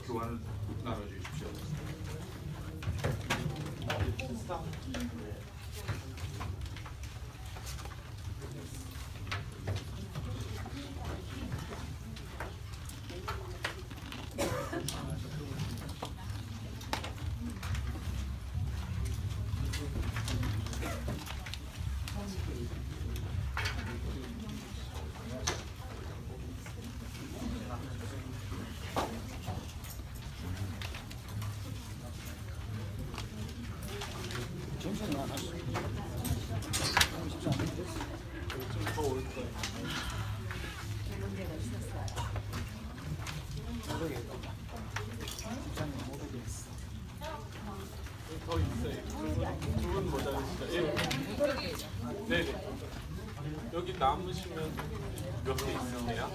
교환을 나눠주십시오. 더 있어요. 두분 모자르시죠? 예. 네. 여기 남으시면 몇 개 있으세요?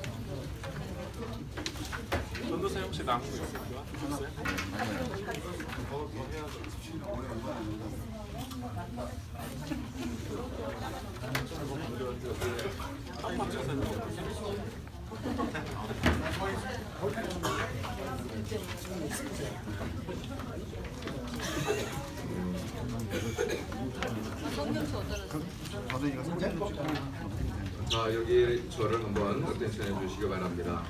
전도사님 혹시 남은 거 있으세요? 없어요? 더 해야죠. 자, 여기 저를 한번 어텐션해 주시기 바랍니다.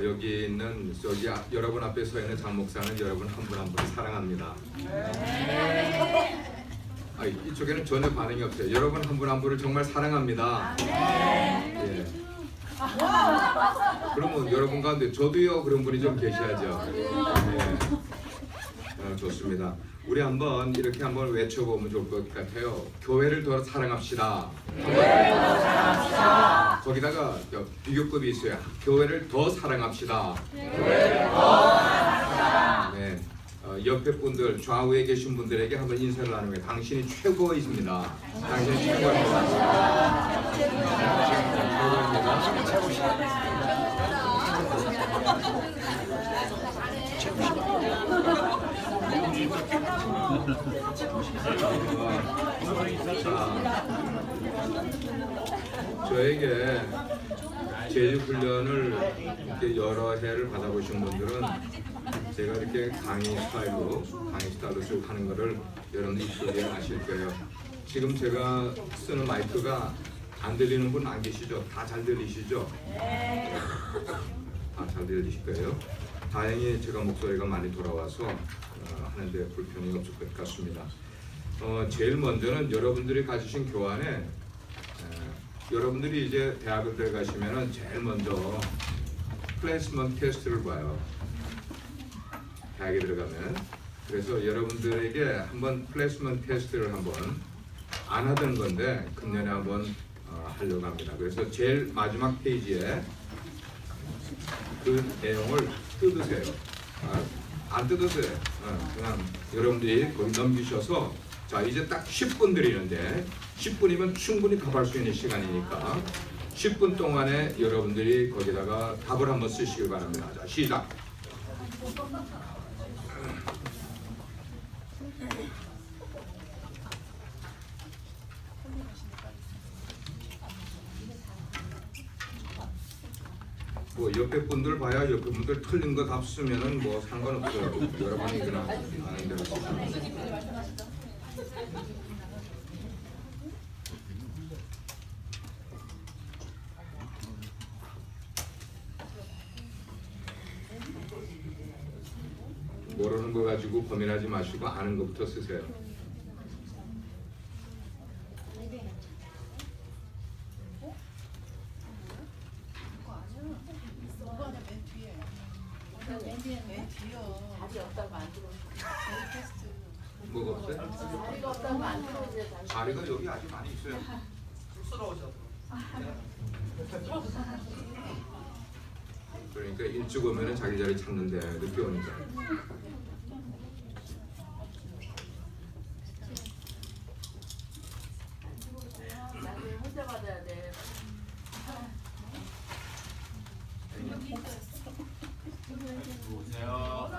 여기 있는 여러분 앞에 서 있는 장 목사는 여러분 한 분 한 분 사랑합니다. 이쪽에는 전혀 반응이 없어요. 여러분 한 분 한 분을 정말 사랑합니다. 예. 그러면 여러분 가운데 저도요 그런 분이 좀 계셔야죠. 예. 좋습니다. 우리 한번 이렇게 한번 외쳐보면 좋을 것 같아요. 교회를 더 사랑합시다. 교회를 더 사랑합시다. 거기다가 비교급이 있어요. 교회를 더 사랑합시다. 교회를 더 사랑합시다. 네. 옆에 분들, 좌우에 계신 분들에게 한번 인사를 나누면 당신이 최고이십니다. 당신이 최고입니다. 저에게 제휴훈련을 이렇게 여러 해를 받아보신 분들은 제가 이렇게 강의 스타일로 쭉 하는 거를 여러분들이 익숙하게 아실 거예요. 지금 제가 쓰는 마이크가 안 들리는 분 안 계시죠? 다 잘 들리시죠? 다 잘 들리실 거예요. 다행히 제가 목소리가 많이 돌아와서 하는데 불편이 없을 것 같습니다. 제일 먼저는 여러분들이 가지신 교환에 여러분들이 이제 대학을 들어가시면은 제일 먼저 플레이스먼트 테스트를 봐요. 대학에 들어가면. 그래서 여러분들에게 한번 플레이스먼트 테스트를 한번 안 하던 건데 금년에 한번 하려고 합니다. 그래서 제일 마지막 페이지에 그 내용을 뜯으세요. 안 뜯으세요. 그냥 여러분들이 거기 넘기셔서 자 이제 딱 10분 드리는데 10분이면 충분히 답할 수 있는 시간이니까 10분 동안에 여러분들이 거기다가 답을 한번 쓰시길 바랍니다. 자 시작. 뭐 옆에 분들 봐야 옆에 분들 틀린 거 답 쓰면은 뭐 상관없어요. 여러분이 그냥 아는 대로 쓰시면. 모르는 거 가지고 고민하지 마시고 아는 것부터 쓰세요. 뭐가 없어요? 자리가 여기 아주 많이 있어요. 쑥스러워져. 그러니까 일찍 오면은 자기 자리 찾는데 늦게 오니까. 혼자 받아야 돼. 오세요.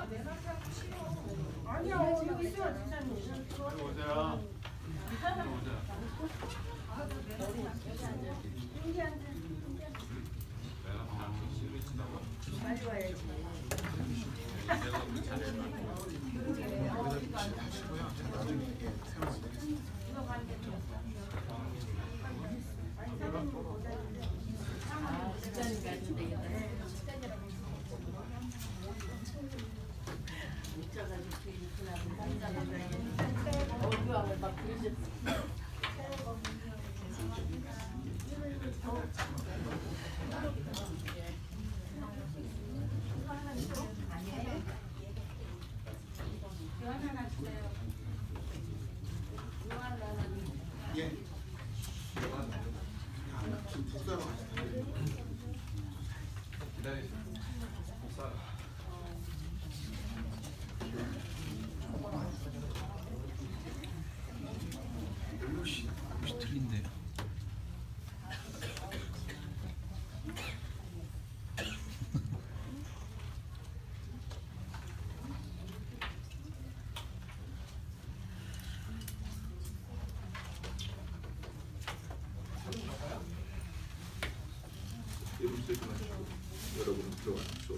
아니야, 여기 있어요, 진짜님. 오세요. 빨리 와야지. 옷이 틀린데요. 이름 쓰지 마시고 여러분 들어가십시오.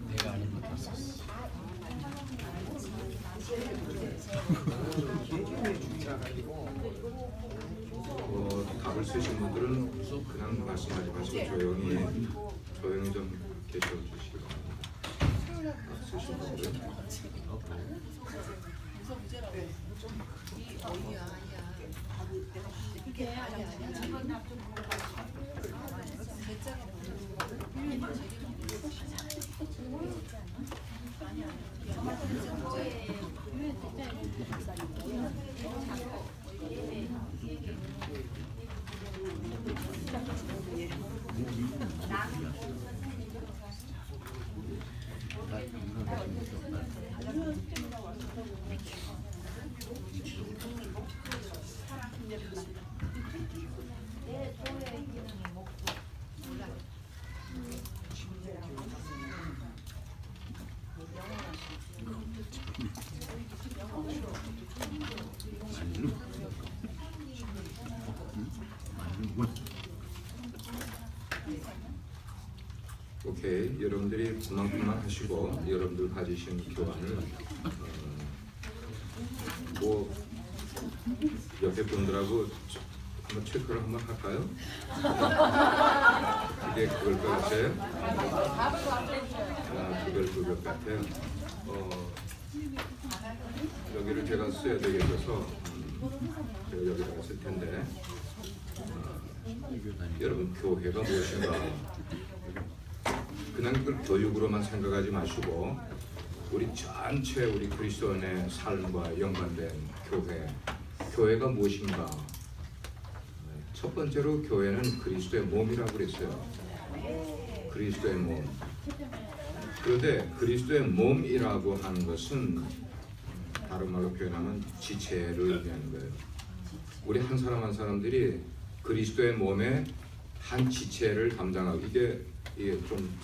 내가 아는 것도 있었어. 답을 쓰신 분들은 그냥 말씀하지 마시고 조용히 좀 계셔 주시기 바랍니다. 쓰신 분들. 오케이, 여러분들이 그만큼만 하시고 여러분들 가지신 교환을 뭐 옆에 분들하고 한번 체크를 한번 할까요? 그게 그걸 것 같아요? 연결될 것 같아요. 여기를 제가 써야 되겠어서 제가 여기다가 쓸 텐데 여러분 교회가 무엇인가 그냥 그 교육으로만 생각하지 마시고 우리 전체 우리 그리스도인의 삶과 연관된 교회가 무엇인가. 첫 번째로 교회는 그리스도의 몸이라고 그랬어요. 그리스도의 몸. 그런데 그리스도의 몸이라고 하는 것은 다른 말로 표현하면 지체를 의미하는 거예요. 우리 한 사람 한 사람들이 그리스도의 몸의 한 지체를 담당하고 이게 좀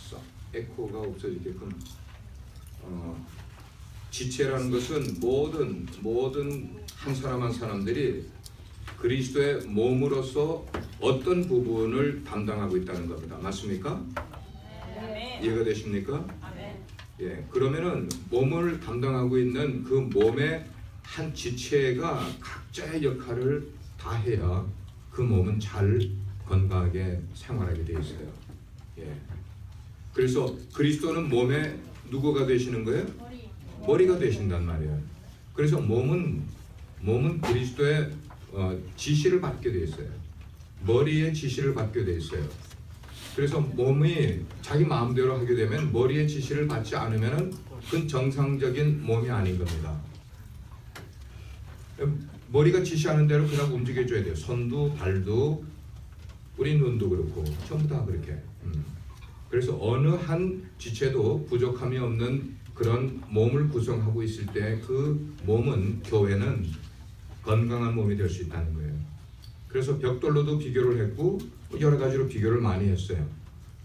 에코가 없어지게끔 지체라는 것은 모든 한 사람 한 사람들이 그리스도의 몸으로서 어떤 부분을 담당하고 있다는 겁니다. 맞습니까? 이해가 되십니까? 예, 그러면은 몸을 담당하고 있는 그 몸의 한 지체가 각자의 역할을 다 해야 그 몸은 잘 건강하게 생활하게 돼 있어요. 예. 그래서 그리스도는 몸에 누구가 되시는 거예요? 머리가 되신단 말이에요. 그래서 몸은 그리스도의 지시를 받게 돼 있어요. 머리의 지시를 받게 돼 있어요. 그래서 몸이 자기 마음대로 하게 되면 머리의 지시를 받지 않으면은 그건 정상적인 몸이 아닌 겁니다. 머리가 지시하는 대로 그냥 움직여줘야 돼요. 손도 발도 우리 눈도 그렇고 전부 다 그렇게. 그래서 어느 한 지체도 부족함이 없는 그런 몸을 구성하고 있을 때 그 몸은 교회는 건강한 몸이 될 수 있다는 거예요. 그래서 벽돌로도 비교를 했고 여러 가지로 비교를 많이 했어요.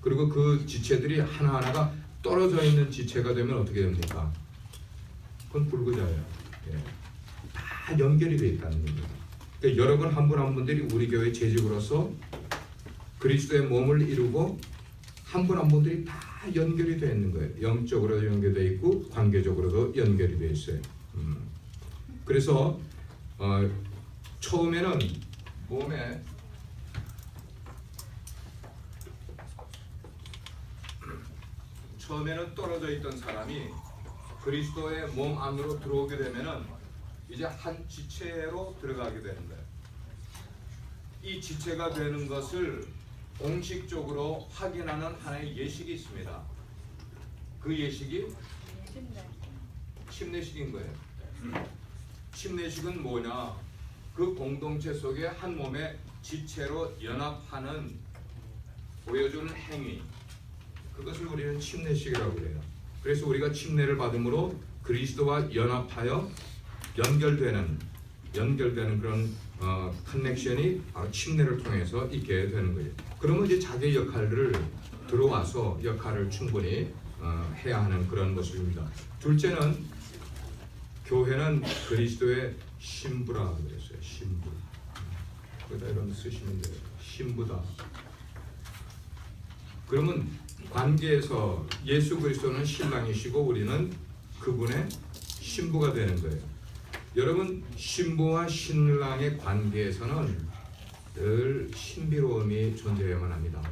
그리고 그 지체들이 하나하나가 떨어져 있는 지체가 되면 어떻게 됩니까? 그건 불구자예요. 예. 다 연결이 되어 있다는 겁니다. 그러니까 여러분 한 분 한 분들이 우리 교회 재직으로서 그리스도의 몸을 이루고 한 분 한 분들이 다 연결이 되어 있는 거예요. 영적으로도 연결되어 있고 관계적으로도 연결이 되어 있어요. 그래서 처음에는 몸에 떨어져 있던 사람이 그리스도의 몸 안으로 들어오게 되면은 이제 한 지체로 들어가게 되는 거예요. 이 지체가 되는 것을 공식적으로 확인하는 하나의 예식이 있습니다. 그 예식이 침례식인 거예요. 침례식은 뭐냐? 그 공동체 속에 한 몸의 지체로 연합하는 보여주는 행위. 그것을 우리는 침례식이라고 해요. 그래서 우리가 침례를 받음으로 그리스도와 연합하여 연결되는 그런 커넥션이 바로 침례를 통해서 있게 되는 거예요. 그러면 이제 자기의 역할을 들어와서 역할을 충분히 해야 하는 그런 모습입니다. 둘째는 교회는 그리스도의 신부라 그랬어요. 신부. 거기다 이런 쓰시면 돼요. 신부다. 그러면 관계에서 예수 그리스도는 신랑이시고 우리는 그분의 신부가 되는 거예요. 여러분 신부와 신랑의 관계에서는 늘 신비로움이 존재해야만 합니다.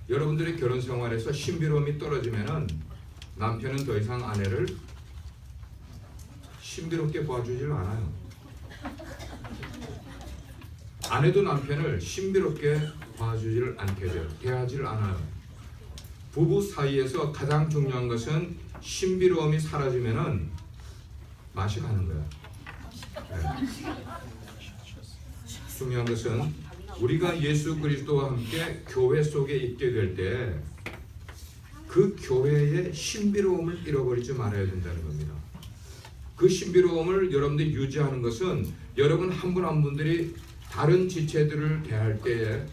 여러분들의 결혼 생활에서 신비로움이 떨어지면은 남편은 더 이상 아내를 신비롭게 봐주질 않아요. 아내도 남편을 신비롭게 봐주질 않게 돼요. 대하지를 않아요. 부부 사이에서 가장 중요한 것은 신비로움이 사라지면은 맛이 가는 거야. 네. 중요한 것은 우리가 예수 그리스도와 함께 교회 속에 있게 될 때 그 교회의 신비로움을 잃어버리지 말아야 된다는 겁니다. 그 신비로움을 여러분들이 유지하는 것은 여러분 한 분 한 분들이 다른 지체들을 대할 때에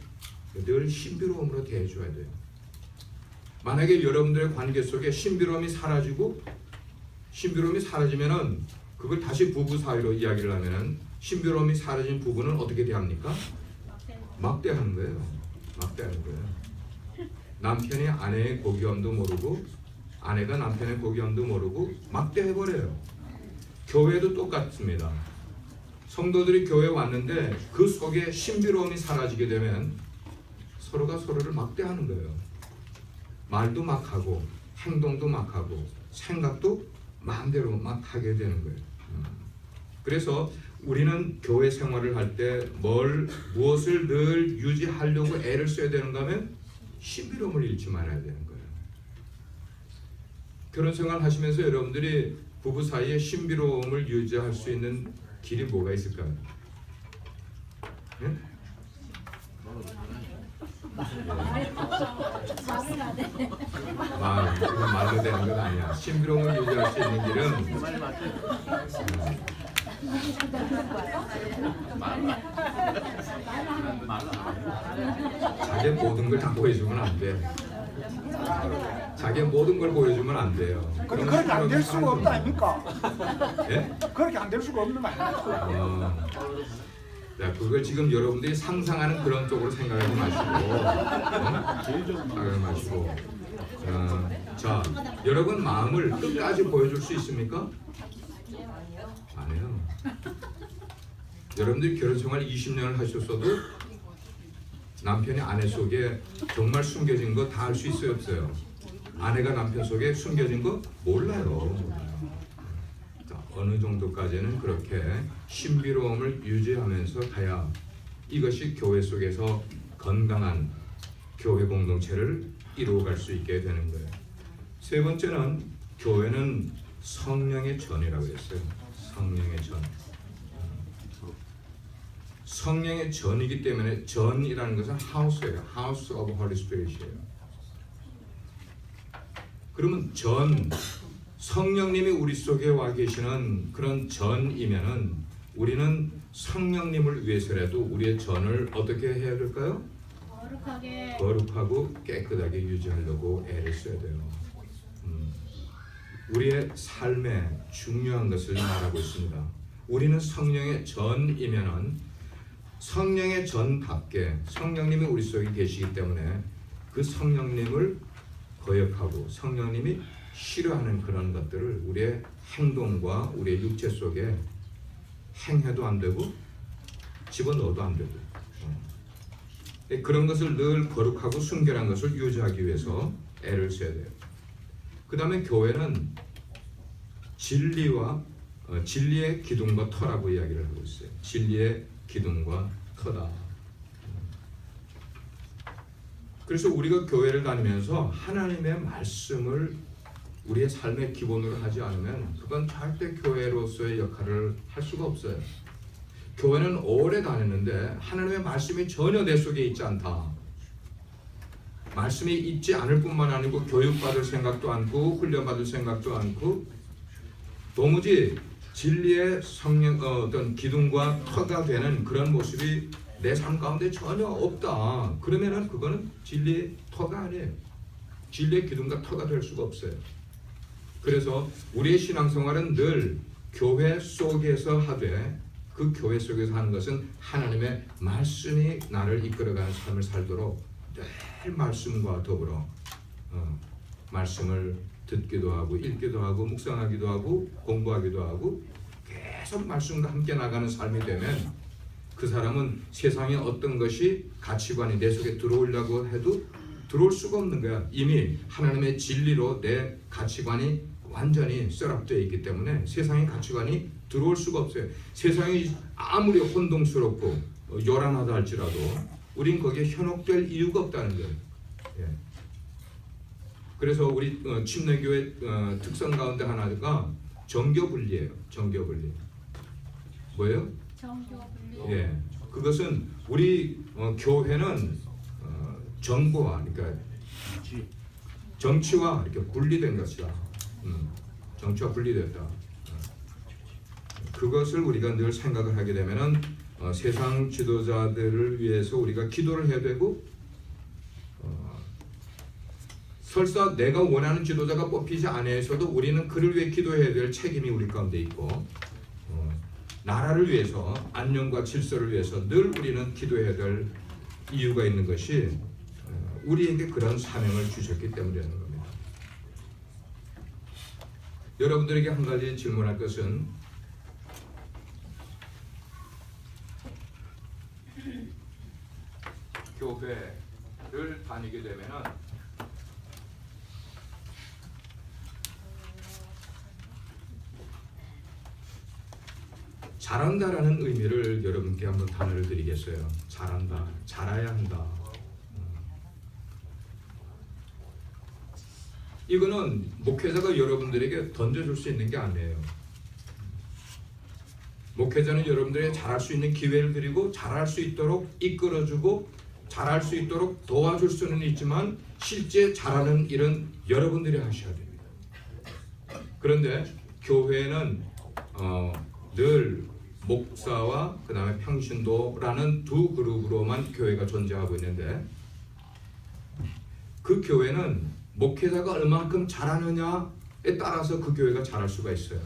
늘 신비로움으로 대해줘야 돼요. 만약에 여러분들의 관계 속에 신비로움이 사라지면은 그걸 다시 부부 사이로 이야기를 하면은 신비로움이 사라진 부부는 어떻게 대합니까? 막대하는 거예요. 막대하는 거예요. 남편이 아내의 고귀함도 모르고 아내가 남편의 고귀함도 모르고 막대해버려요. 교회도 똑같습니다. 성도들이 교회에 왔는데 그 속에 신비로움이 사라지게 되면 서로가 서로를 막대하는 거예요. 말도 막 하고 행동도 막 하고 생각도 마음대로 막 하게 되는 거예요. 그래서 우리는 교회 생활을 할 때 무엇을 늘 유지하려고 애를 써야 되는가 하면 신비로움을 잃지 말아야 되는 거예요. 결혼 생활 하시면서 여러분들이 부부 사이에 신비로움을 유지할 수 있는 길이 뭐가 있을까요? 예? 지금 말로 되는 건 아니야. 신비로움을 유지할 수 있는 길은 자기 모든 걸 다 보여주면 안 돼. 자기 모든 걸 보여주면 안 돼요. 근데 그렇게 안 될 수가 없다 아닙니까? 예? 그렇게 안 될 수가 없는 거 아닙니까? 자, 그걸 지금 여러분들이 상상하는 그런 쪽으로 생각하지 마시고, 생각하지 마시고. 자, 여러분 마음을 끝까지 보여줄 수 있습니까? 안 해요. 여러분들이 결혼 생활 20년을 하셨어도 남편이 아내 속에 정말 숨겨진 거 다 알 수 있어요, 없어요? 아내가 남편 속에 숨겨진 거 몰라요. 자, 어느 정도까지는 그렇게 신비로움을 유지하면서 가야 이것이 교회 속에서 건강한 교회 공동체를 이루어갈 수 있게 되는 거예요. 세 번째는 교회는 성령의 전이라고 했어요. 성령의 전. 성령의 전이기 때문에 전이라는 것은 하우스예요. 하우스 오브 홀리 스피릿이에요. 그러면 성령님이 우리 속에 와 계시는 그런 전이면은 우리는 성령님을 위해서라도 우리의 전을 어떻게 해야 될까요? 거룩하고 깨끗하게 유지하려고 애를 써야 돼요. 우리의 삶에 중요한 것을 말하고 있습니다. 우리는 성령의 전이면은 성령의 전답게 성령님이 우리 속에 계시기 때문에 그 성령님을 거역하고 성령님이 싫어하는 그런 것들을 우리의 행동과 우리의 육체 속에 행해도 안 되고 집어넣어도 안 되고 그런 것을 늘 거룩하고 순결한 것을 유지하기 위해서 애를 써야 돼요. 그 다음에 교회는 진리의 기둥과 터라고 이야기를 하고 있어요. 진리의 기둥과 터다. 그래서 우리가 교회를 다니면서 하나님의 말씀을 우리의 삶의 기본으로 하지 않으면 그건 절대 교회로서의 역할을 할 수가 없어요. 교회는 오래 다녔는데 하나님의 말씀이 전혀 내 속에 있지 않다. 말씀이 있지 않을 뿐만 아니고 교육받을 생각도 않고 훈련받을 생각도 않고 도무지 진리의 성령 어떤 기둥과 터가 되는 그런 모습이 내 삶 가운데 전혀 없다. 그러면은 그거는 진리의 터가 아니에요. 진리의 기둥과 터가 될 수가 없어요. 그래서 우리의 신앙생활은 늘 교회 속에서 하되 그 교회 속에서 하는 것은 하나님의 말씀이 나를 이끌어가는 삶을 살도록 늘 말씀과 더불어 말씀을 듣기도 하고 읽기도 하고 묵상하기도 하고 공부하기도 하고 계속 말씀과 함께 나가는 삶이 되면 그 사람은 세상에 어떤 것이 가치관이 내 속에 들어오려고 해도 들어올 수가 없는 거야. 이미 하나님의 진리로 내 가치관이 완전히 셋업되어 있기 때문에 세상의 가치관이 들어올 수가 없어요. 세상이 아무리 혼동스럽고 요란하다 할지라도 우린 거기에 현혹될 이유가 없다는 거예요. 예. 그래서 우리 침례교회 특성 가운데 하나가 정교분리예요. 정교분리. 뭐예요? 정교분리. 예. 그것은 우리 교회는 정보와 그러니까 정치와 이렇게 분리된 것이다. 정치와 분리됐다. 그것을 우리가 늘 생각을 하게 되면은 세상 지도자들을 위해서 우리가 기도를 해야 되고 설사 내가 원하는 지도자가 뽑히지 않아서도 우리는 그를 위해 기도해야 될 책임이 우리 가운데 있고 나라를 위해서 안녕과 질서를 위해서 늘 우리는 기도해야 될 이유가 있는 것이 우리에게 그런 사명을 주셨기 때문이라는 겁니다. 여러분들에게 한 가지 질문할 것은 교회를 다니게 되면은 잘한다라는 의미를 여러분께 한번 단어를 드리겠어요. 잘한다, 잘해야 한다. 이거는 목회자가 여러분들에게 던져줄 수 있는 게 아니에요. 목회자는 여러분들에게 잘할 수 있는 기회를 드리고 잘할 수 있도록 이끌어주고 잘할 수 있도록 도와줄 수는 있지만 실제 잘하는 일은 여러분들이 하셔야 됩니다. 그런데 교회는 늘 목사와 그 다음에 평신도라는 두 그룹으로만 교회가 존재하고 있는데 그 교회는 목회자가 얼만큼 잘하느냐에 따라서 그 교회가 잘할 수가 있어요.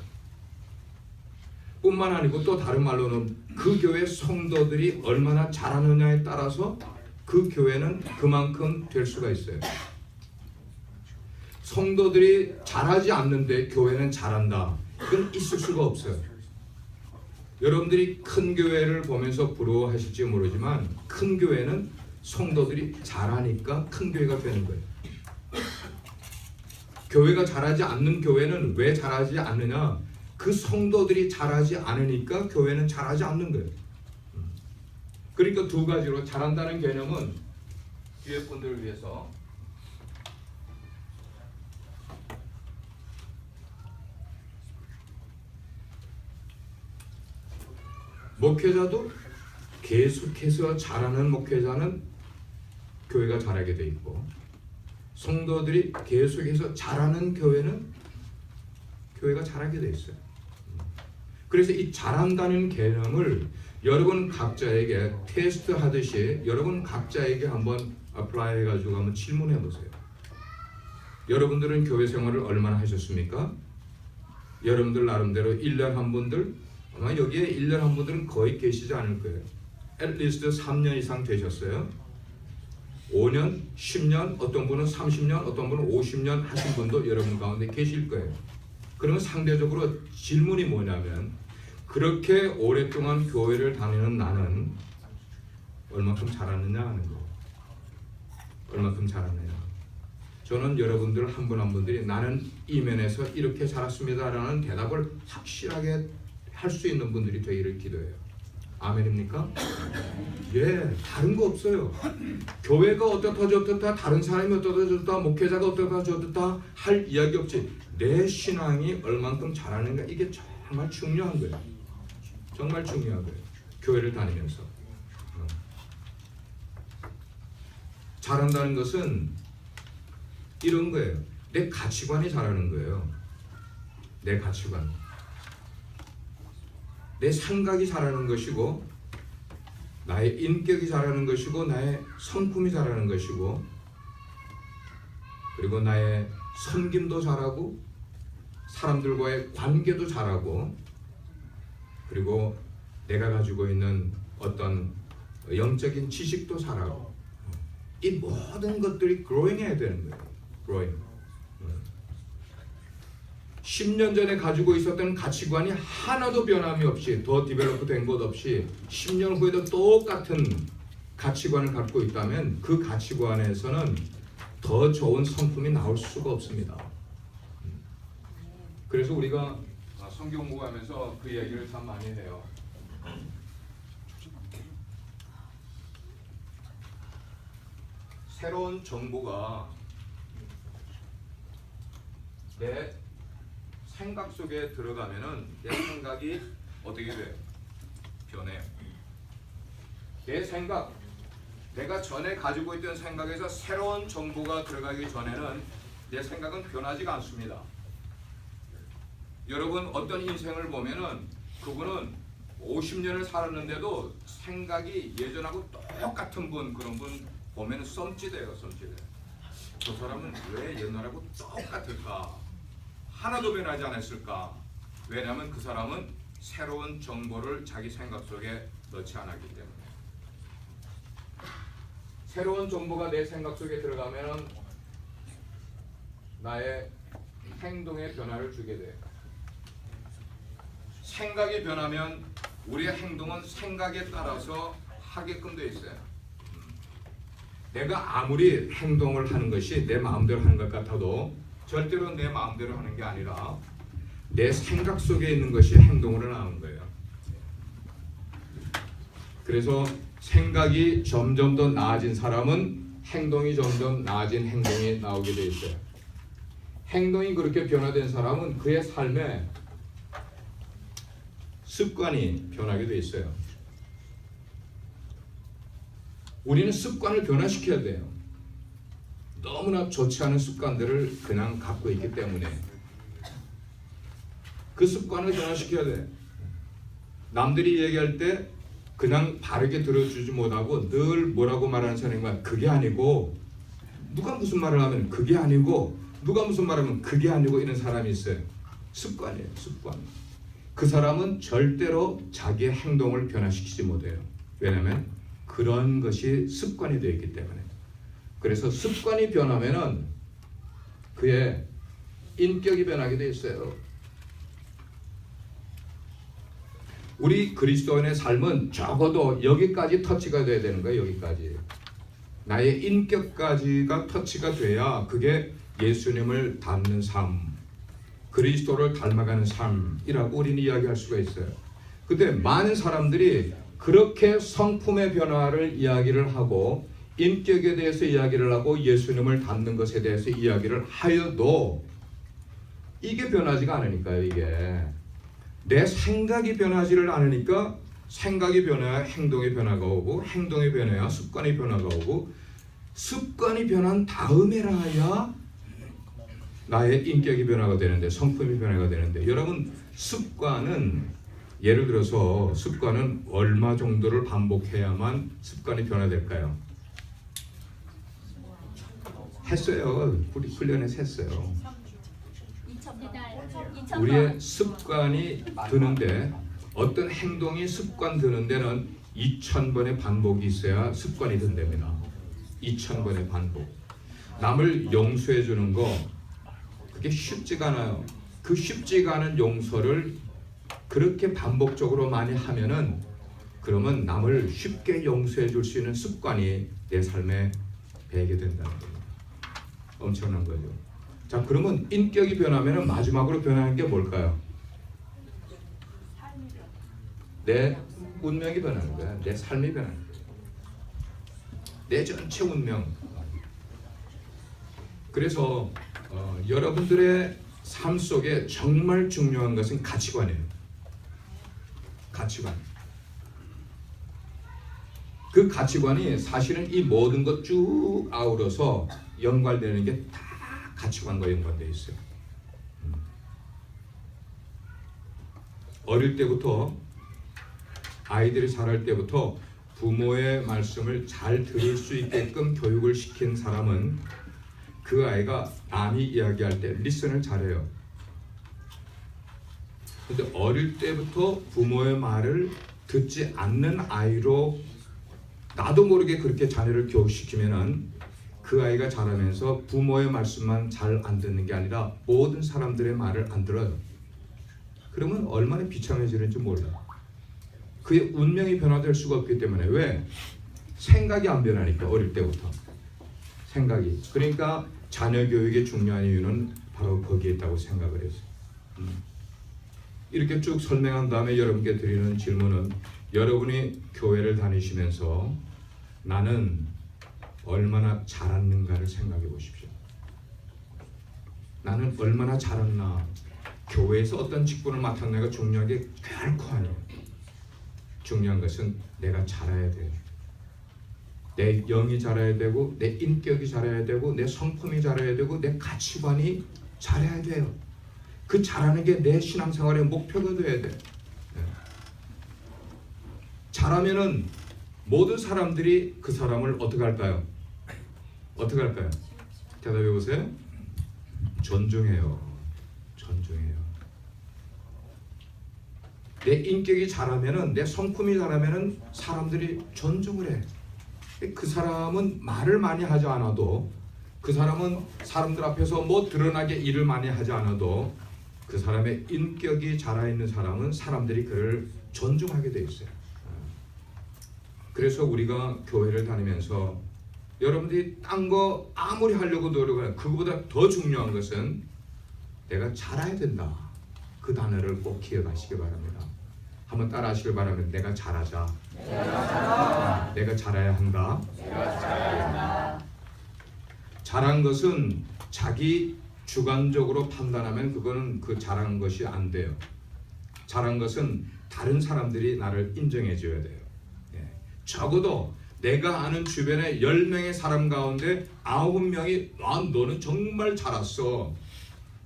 뿐만 아니고 또 다른 말로는 그 교회 성도들이 얼마나 잘하느냐에 따라서 그 교회는 그만큼 될 수가 있어요. 성도들이 잘하지 않는데 교회는 잘한다. 그건 있을 수가 없어요. 여러분들이 큰 교회를 보면서 부러워하실지 모르지만 큰 교회는 성도들이 잘하니까 큰 교회가 되는 거예요. 교회가 잘하지 않는 교회는 왜 잘하지 않느냐? 그 성도들이 잘하지 않으니까 교회는 잘하지 않는 거예요. 그러니까 두 가지로 잘한다는 개념은 뒤에 분들을 위해서 목회자도 계속해서 잘하는 목회자는 교회가 잘하게 돼 있고 성도들이 계속해서 잘하는 교회는 교회가 잘하게 돼 있어요. 그래서 이 잘한다는 개념을 여러분 각자에게 테스트 하듯이 여러분 각자에게 한번 어플라이 해가지고 한번 질문해 보세요. 여러분들은 교회 생활을 얼마나 하셨습니까? 여러분들 나름대로 1년 한 분들 아마 여기에 1년 한 분들은 거의 계시지 않을 거예요. at least 3년 이상 되셨어요. 5년, 10년, 어떤 분은 30년, 어떤 분은 50년 하신 분도 여러분 가운데 계실 거예요. 그러면 상대적으로 질문이 뭐냐면 그렇게 오랫동안 교회를 다니는 나는 얼마큼 잘하느냐 하는 거예요. 얼마큼 잘하느냐. 저는 여러분들 한 분 한 분들이 나는 이 면에서 이렇게 잘했습니다라는 대답을 확실하게 할 수 있는 분들이 되기를 기도해요. 아멘입니까? 예, 다른 거 없어요. 교회가 어떻다 저떻다 다른 사람이 어떻다 저떻다 목회자가 어떻다 저떻다 할 이야기 없이 내 신앙이 얼만큼 잘하는가 이게 정말 중요한 거예요. 정말 중요한 거예요. 교회를 다니면서 잘한다는 것은 이런 거예요. 내 가치관이 잘하는 거예요. 내 가치관. 내 생각이 잘하는 것이고 나의 인격이 잘하는 것이고 나의 성품이 잘하는 것이고 그리고 나의 섬김도 잘하고 사람들과의 관계도 잘하고 그리고 내가 가지고 있는 어떤 영적인 지식도 잘하고 이 모든 것들이 growing 해야 되는 거예요. growing. 10년 전에 가지고 있었던 가치관이 하나도 변함이 없이 더 디벨롭 된 것 없이 10년 후에도 똑같은 가치관을 갖고 있다면 그 가치관에서는 더 좋은 성품이 나올 수가 없습니다. 그래서 우리가 성경 공부하면서 그 얘기를 참 많이 해요. 새로운 정보가 내 생각 속에 들어가면은 내 생각이 어떻게 돼요? 변해요. 내 생각, 내가 전에 가지고 있던 생각에서 새로운 정보가 들어가기 전에는 내 생각은 변하지가 않습니다. 여러분 어떤 인생을 보면은 그분은 50년을 살았는데도 생각이 예전하고 똑같은 분, 그런 분 보면은 썸찌돼요, 썸찌돼. 저 사람은 왜 옛날하고 똑같을까? 하나도 변하지 않았을까? 왜냐하면 그 사람은 새로운 정보를 자기 생각 속에 넣지 않았기 때문에. 새로운 정보가 내 생각 속에 들어가면 나의 행동에 변화를 주게 돼요. 생각이 변하면 우리의 행동은 생각에 따라서 하게끔 돼 있어요. 내가 아무리 행동을 하는 것이 내 마음대로 하는 것 같아도 절대로 내 마음대로 하는 게 아니라 내 생각 속에 있는 것이 행동으로 나오는 거예요. 그래서 생각이 점점 더 나아진 사람은 행동이 점점 나아진 행동이 나오게 돼 있어요. 행동이 그렇게 변화된 사람은 그의 삶에 습관이 변하게 돼 있어요. 우리는 습관을 변화시켜야 돼요. 너무나 좋지 않은 습관들을 그냥 갖고 있기 때문에 그 습관을 변화시켜야 돼. 남들이 얘기할 때 그냥 바르게 들어주지 못하고 늘 뭐라고 말하는 사람이 그게 아니고, 누가 무슨 말을 하면 그게 아니고, 누가 무슨 말하면 그게 아니고, 이런 사람이 있어요. 습관이에요, 습관. 그 사람은 절대로 자기의 행동을 변화시키지 못해요. 왜냐하면 그런 것이 습관이 되어 있기 때문에. 그래서 습관이 변하면은 그의 인격이 변하게 돼 있어요. 우리 그리스도인의 삶은 적어도 여기까지 터치가 돼야 되는 거예요. 여기까지. 나의 인격까지가 터치가 돼야 그게 예수님을 닮는 삶, 그리스도를 닮아가는 삶이라고 우리는 이야기할 수가 있어요. 근데 많은 사람들이 그렇게 성품의 변화를 이야기를 하고 인격에 대해서 이야기를 하고 예수님을 닮는 것에 대해서 이야기를 하여도 이게 변하지가 않으니까요. 이게 내 생각이 변하지를 않으니까 생각이 변해야 행동의 변화가 오고, 행동이 변해야 습관의 변화가 오고, 습관이 변한 다음에라야 나의 인격이 변화가 되는데, 성품이 변화가 되는데, 여러분 습관은, 예를 들어서 습관은 얼마 정도를 반복해야만 습관이 변화될까요? 했어요. 우리 훈련에서 했어요. 우리의 습관이 드는데, 어떤 행동이 습관 드는 데는 2000번의 반복이 있어야 습관이 든답니다. 2000번의 반복. 남을 용서해 주는 거, 그게 쉽지가 않아요. 그 쉽지가 않은 용서를 그렇게 반복적으로 많이 하면은, 그러면 남을 쉽게 용서해 줄 수 있는 습관이 내 삶에 배게 된다는 거예요. 엄청난 거죠. 자, 그러면 인격이 변하면은 마지막으로 변하는 게 뭘까요? 내 운명이 변하는 거야. 내 삶이 변하는 거야. 내 전체 운명. 그래서 여러분들의 삶 속에 정말 중요한 것은 가치관이에요. 가치관. 그 가치관이 사실은 이 모든 것 쭉 아우러서 연관되는 게 다 가치관과 연관되어 있어요. 어릴 때부터, 아이들이 자랄 때부터 부모의 말씀을 잘 들을 수 있게끔 교육을 시킨 사람은 그 아이가 남이 이야기할 때 리슨을 잘해요. 근데 어릴 때부터 부모의 말을 듣지 않는 아이로 나도 모르게 그렇게 자녀를 교육시키면은 그 아이가 자라면서 부모의 말씀만 잘 안 듣는 게 아니라 모든 사람들의 말을 안 들어요. 그러면 얼마나 비참해지는지 몰라요. 그의 운명이 변화될 수가 없기 때문에. 왜? 생각이 안 변하니까. 어릴 때부터 생각이. 그러니까 자녀 교육의 중요한 이유는 바로 거기에 있다고 생각을 했어요. 이렇게 쭉 설명한 다음에 여러분께 드리는 질문은, 여러분이 교회를 다니시면서 나는 얼마나 잘했는가를 생각해 보십시오. 나는 얼마나 잘했나. 교회에서 어떤 직분을 맡았나가 중요한 게 결코 아니에요. 중요한 것은 내가 잘해야 돼요. 내 영이 자라야 되고, 내 인격이 자라야 되고, 내 성품이 자라야 되고, 내 가치관이 자라야 돼요. 그 잘하는 게 내 신앙생활의 목표가 돼야 돼요. 잘하면은 모든 사람들이 그 사람을 어떻게 할까요? 어떻게 할까요? 대답해 보세요. 존중해요. 존중해요. 내 인격이 자라면은, 내 성품이 자라면은 사람들이 존중을 해. 그 사람은 말을 많이 하지 않아도, 그 사람은 사람들 앞에서 뭐 드러나게 일을 많이 하지 않아도, 그 사람의 인격이 자라있는 사람은 사람들이 그를 존중하게 돼 있어요. 그래서 우리가 교회를 다니면서 여러분들이 딴 거 아무리 하려고 노력해요. 그거보다 더 중요한 것은 내가 잘해야 된다. 그 단어를 꼭 기억하시기 바랍니다. 한번 따라 하시길 바라면, 내가 잘하자. 내가 자라야 한다. 자란 것은 자기 주관적으로 판단하면 그거는 그 자란 것이 안 돼요. 자란 것은 다른 사람들이 나를 인정해 줘야 돼요. 예. 적어도 내가 아는 주변에 10명의 사람 가운데 9명이 너는 정말 자랐어.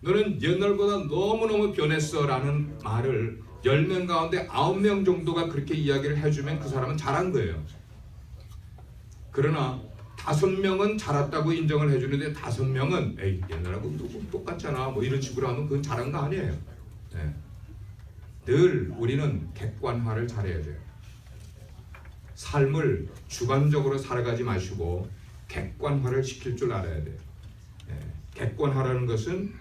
너는 옛날보다 너무너무 변했어 라는 말을 10명 가운데 9명 정도가 그렇게 이야기를 해주면 그 사람은 잘한 거예요. 그러나 5명은 자랐다고 인정을 해주는데 5명은 에이 옛날하고 똑같잖아 뭐 이런 식으로 하면 그건 잘한 거 아니에요. 네. 늘 우리는 객관화를 잘해야 돼요. 삶을 주관적으로 살아가지 마시고 객관화를 시킬 줄 알아야 돼요. 네. 객관화라는 것은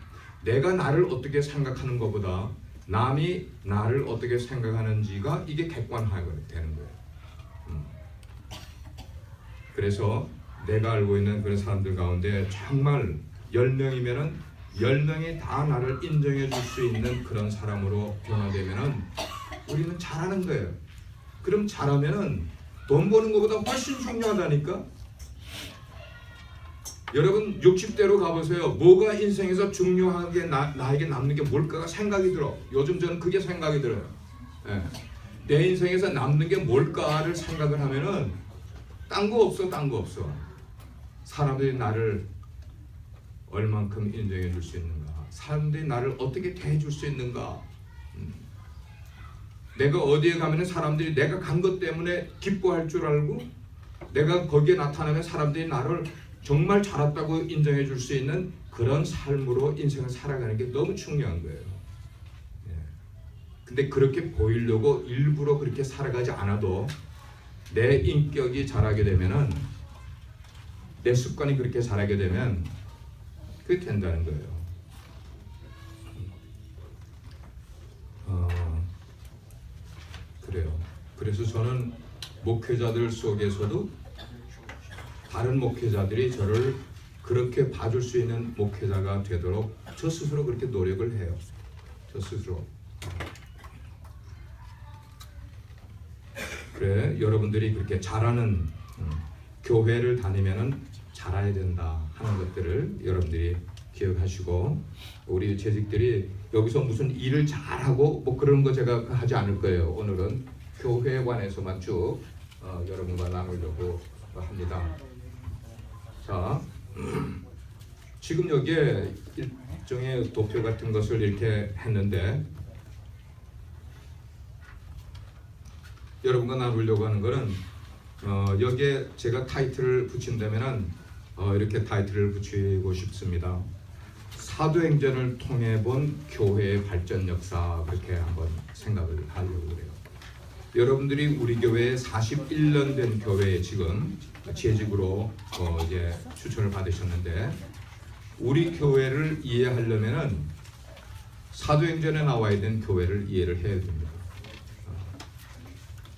내가 나를 어떻게 생각하는 것보다 남이 나를 어떻게 생각하는지가 이게 객관화가 되는 거예요. 그래서 내가 알고 있는 그런 사람들 가운데 정말 10명이면은 10명이 다 나를 인정해 줄 수 있는 그런 사람으로 변화되면은 우리는 잘하는 거예요. 그럼 잘하면은 돈 버는 것보다 훨씬 중요하다니까. 여러분 60대로 가보세요. 뭐가 인생에서 중요하게 나에게 남는 게 뭘까가 생각이 들어. 요즘 저는 그게 생각이 들어요. 네. 내 인생에서 남는 게 뭘까를 생각을 하면은 딴 거 없어, 딴 거 없어. 사람들이 나를 얼만큼 인정해 줄 수 있는가, 사람들이 나를 어떻게 대해 줄 수 있는가. 내가 어디에 가면 사람들이 내가 간 것 때문에 기뻐할 줄 알고, 내가 거기에 나타나면 사람들이 나를 정말 잘했다고 인정해 줄 수 있는 그런 삶으로 인생을 살아가는 게 너무 중요한 거예요. 근데 그렇게 보이려고 일부러 그렇게 살아가지 않아도 내 인격이 자라게 되면은, 내 습관이 그렇게 자라게 되면 그게 된다는 거예요. 그래요. 그래서 저는 목회자들 속에서도 다른 목회자들이 저를 그렇게 봐줄 수 있는 목회자가 되도록 저 스스로 그렇게 노력을 해요. 저 스스로. 그래, 여러분들이 그렇게 잘하는 교회를 다니면은 잘해야 된다 하는 것들을 여러분들이 기억하시고, 우리 재직들이 여기서 무슨 일을 잘하고 뭐 그런 거 제가 하지 않을 거예요. 오늘은 교회에 관해서만 쭉 여러분과 나누려고 합니다. 자, 지금 여기에 일종의 도표 같은 것을 이렇게 했는데, 여러분과 나누려고 하는 거는 여기에 제가 타이틀을 붙인다면은 이렇게 타이틀을 붙이고 싶습니다. 사도행전을 통해 본 교회의 발전 역사, 그렇게 한번 생각을 하려고 그래요. 여러분들이 우리 교회에 41년 된 교회에 지금 재직으로 이제 추천을 받으셨는데, 우리 교회를 이해하려면은 사도행전에 나와 있는 교회를 이해를 해야 됩니다.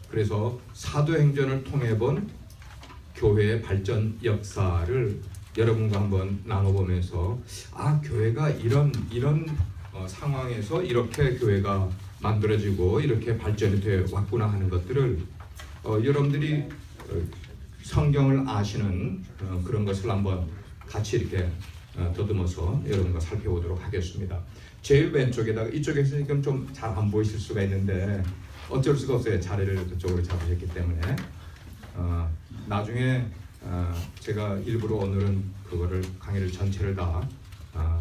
그래서 사도행전을 통해 본 교회의 발전 역사를 여러분과 한번 나눠보면서, 교회가 이런 상황에서 이렇게 교회가 만들어지고 이렇게 발전이 되어 왔구나 하는 것들을 여러분들이 성경을 아시는 그런 것을 한번 같이 이렇게 더듬어서 여러분과 살펴보도록 하겠습니다. 제일 왼쪽에다가, 이쪽에서 지금 좀 잘 안 보이실 수가 있는데 어쩔 수가 없어요. 자리를 그쪽으로 잡으셨기 때문에. 나중에 제가 일부러 오늘은 그거를 강의를 전체를 다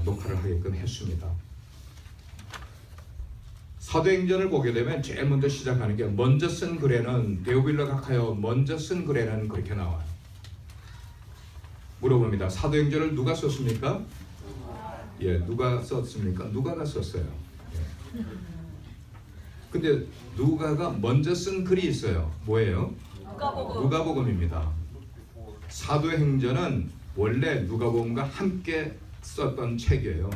녹화를 하게끔 했습니다. 사도행전을 보게 되면 제일 먼저 시작하는 게, 먼저 쓴 글에는, 데오빌러 각하여 먼저 쓴 글에는 그렇게 나와요. 물어봅니다. 사도행전을 누가 썼습니까? 예, 누가 썼습니까? 누가가 썼어요. 예. 근데 누가가 먼저 쓴 글이 있어요. 뭐예요? 누가복음입니다. 사도행전은 원래 누가복음과 함께 썼던 책이에요.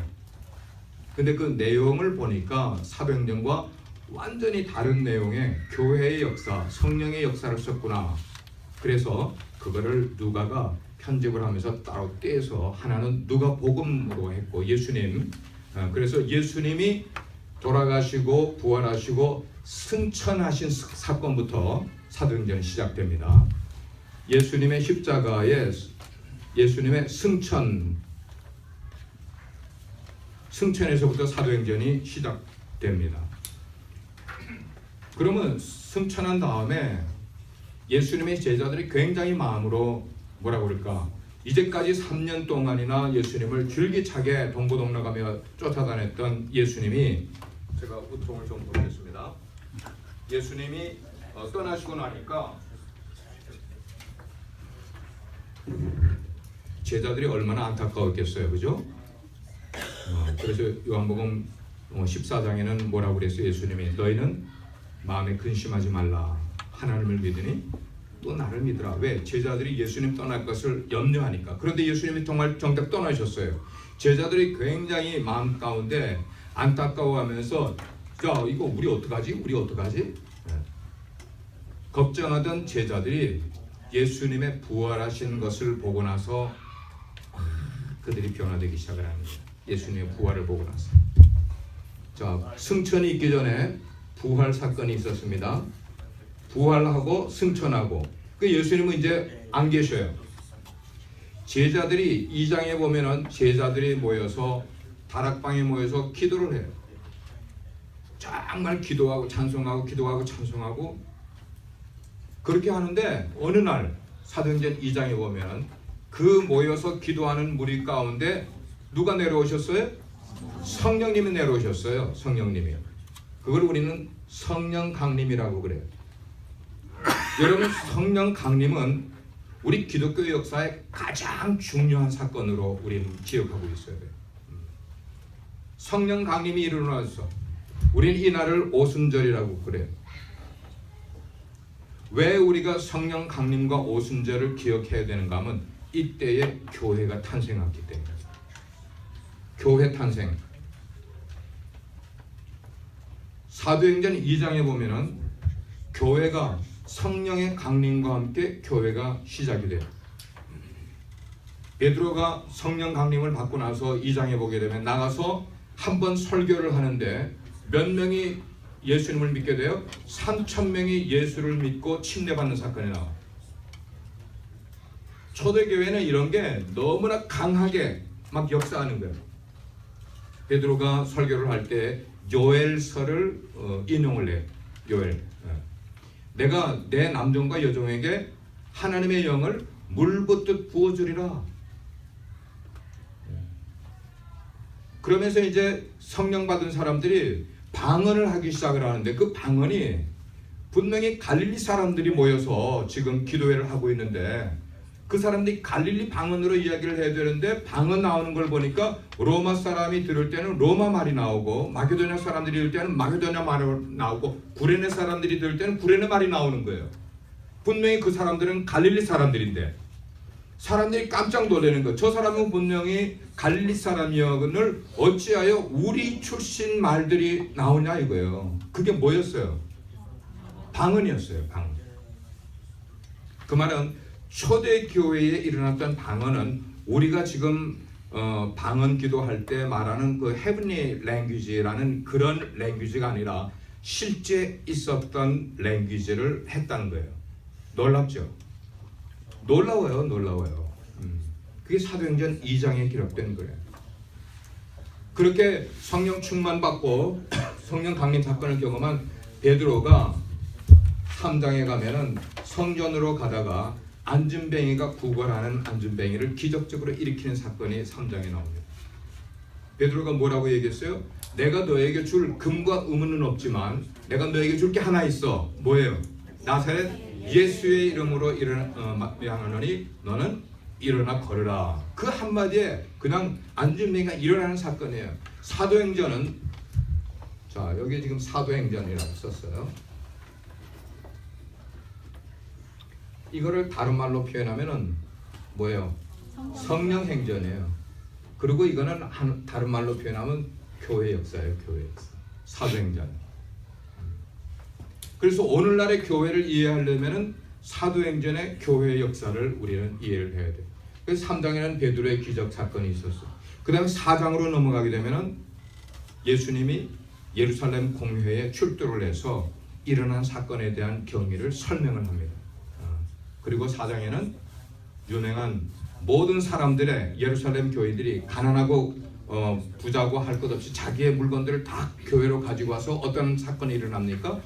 근데 그 내용을 보니까 사도행전과 완전히 다른 내용의 교회의 역사, 성령의 역사를 썼구나. 그래서 그거를 누가가 편집을 하면서 따로 떼서 하나는 누가복음으로 했고, 예수님, 그래서 예수님이 돌아가시고 부활하시고 승천하신 사건부터 사도행전이 시작됩니다. 예수님의 십자가에 예수님의 승천에서부터 사도행전이 시작됩니다. 그러면 승천한 다음에 예수님의 제자들이 굉장히 마음으로 뭐라고 그럴까? 이제까지 3년 동안이나 예수님을 줄기차게 동고동락하며 쫓아다녔던 예수님이, 제가 우통을 좀 보겠습니다. 예수님이 떠나시고 나니까 제자들이 얼마나 안타까웠겠어요, 그죠? 그래서 요한복음 14장에는 뭐라고 그랬어요? 예수님이 너희는 마음에 근심하지 말라. 하나님을 믿으니 또 나를 믿으라. 왜? 제자들이 예수님 떠날 것을 염려하니까. 그런데 예수님이 정말 정작 떠나셨어요. 제자들이 굉장히 마음 가운데 안타까워하면서 야 이거 우리 어떡하지? 우리 어떡하지? 걱정하던 제자들이 예수님의 부활하신 것을 보고 나서 그들이 변화되기 시작을 합니다. 예수님의 부활을 보고 나서. 자, 승천이 있기 전에 부활 사건이 있었습니다. 부활하고 승천하고 그 예수님은 이제 안 계셔요. 제자들이 2장에 보면은 제자들이 모여서 다락방에 모여서 기도를 해요. 정말 기도하고 찬송하고 기도하고 찬송하고 그렇게 하는데 어느 날 사도행전 2장에 보면은 그 모여서 기도하는 무리 가운데 누가 내려오셨어요? 성령님이 내려오셨어요. 성령님이. 그걸 우리는 성령 강림이라고 그래요. 여러분, 성령 강림은 우리 기독교 역사의 가장 중요한 사건으로 우리는 기억하고 있어야 돼요. 성령 강림이 일어나서 우리는 이날을 오순절이라고 그래요. 왜 우리가 성령 강림과 오순절을 기억해야 되는가 하면 이때에 교회가 탄생했기 때문에. 교회 탄생. 사도행전 2장에 보면은 교회가 성령의 강림과 함께 교회가 시작이 돼요. 베드로가 성령 강림을 받고 나서 2장에 보게 되면 나가서 한번 설교를 하는데 몇 명이 예수님을 믿게 돼요? 3,000명이 예수를 믿고 침례받는 사건이 나와요. 초대교회는 이런 게 너무나 강하게 막 역사하는 거예요. 베드로가 설교를 할 때 요엘서를 인용을 해요. 요엘. 내가 내 남종과 여종에게 하나님의 영을 물붓듯 부어주리라. 그러면서 이제 성령 받은 사람들이 방언을 하기 시작을 하는데 그 방언이 분명히 갈릴리 사람들이 모여서 지금 기도회를 하고 있는데 그 사람들이 갈릴리 방언으로 이야기를 해야 되는데 방언 나오는 걸 보니까 로마 사람이 들을 때는 로마 말이 나오고 마게도냐 사람들이 들을 때는 마게도냐 말이 나오고 구레네 사람들이 들을 때는 구레네 말이 나오는 거예요. 분명히 그 사람들은 갈릴리 사람들인데 사람들이 깜짝 놀라는 거예요. 저 사람은 분명히 갈릴리 사람이여건을 어찌하여 우리 출신 말들이 나오냐 이거예요. 그게 뭐였어요? 방언이었어요. 방언. 그 말은 초대교회에 일어났던 방언은 우리가 지금 방언 기도할 때 말하는 그 헤븐리 랭귀지라는 그런 랭귀지가 아니라 실제 있었던 랭귀지를 했다는 거예요. 놀랍죠? 놀라워요. 놀라워요. 그게 사도행전 2장에 기록된 거예요. 그렇게 성령 충만받고 성령 강림 사건을 경험한 베드로가 3장에 가면은 성전으로 가다가 안진뱅이가 구걸하는 안진뱅이를 기적적으로 일으키는 사건이 3장에 나옵니다. 베드로가 뭐라고 얘기했어요? 내가 너에게 줄 금과 은은 없지만 내가 너에게 줄 게 하나 있어. 뭐예요? 나사렛 예수의 이름으로 명하노니 너는 일어나 걸으라. 그 한마디에 그냥 안진뱅이가 일어나는 사건이에요. 사도행전은 자 여기 지금 사도행전이라고 썼어요. 이거를 다른 말로 표현하면은 뭐예요? 성령행전이에요. 그리고 이거는 다른 말로 표현하면 교회 역사예요. 교회 역사. 사도행전. 그래서 오늘날의 교회를 이해하려면은 사도행전의 교회 역사를 우리는 이해를 해야 돼요. 그래서 3장에는 베드로의 기적 사건이 있었어요. 그 다음에 4장으로 넘어가게 되면은 예수님이 예루살렘 공회에 출두를 해서 일어난 사건에 대한 경위를 설명을 합니다. 그리고 4장에는 유명한 모든 사람들의 예루살렘 교회들이 가난하고 부자고 할 것 없이 자기의 물건들을 다 교회로 가지고 와서 어떤 사건이 일어납니까?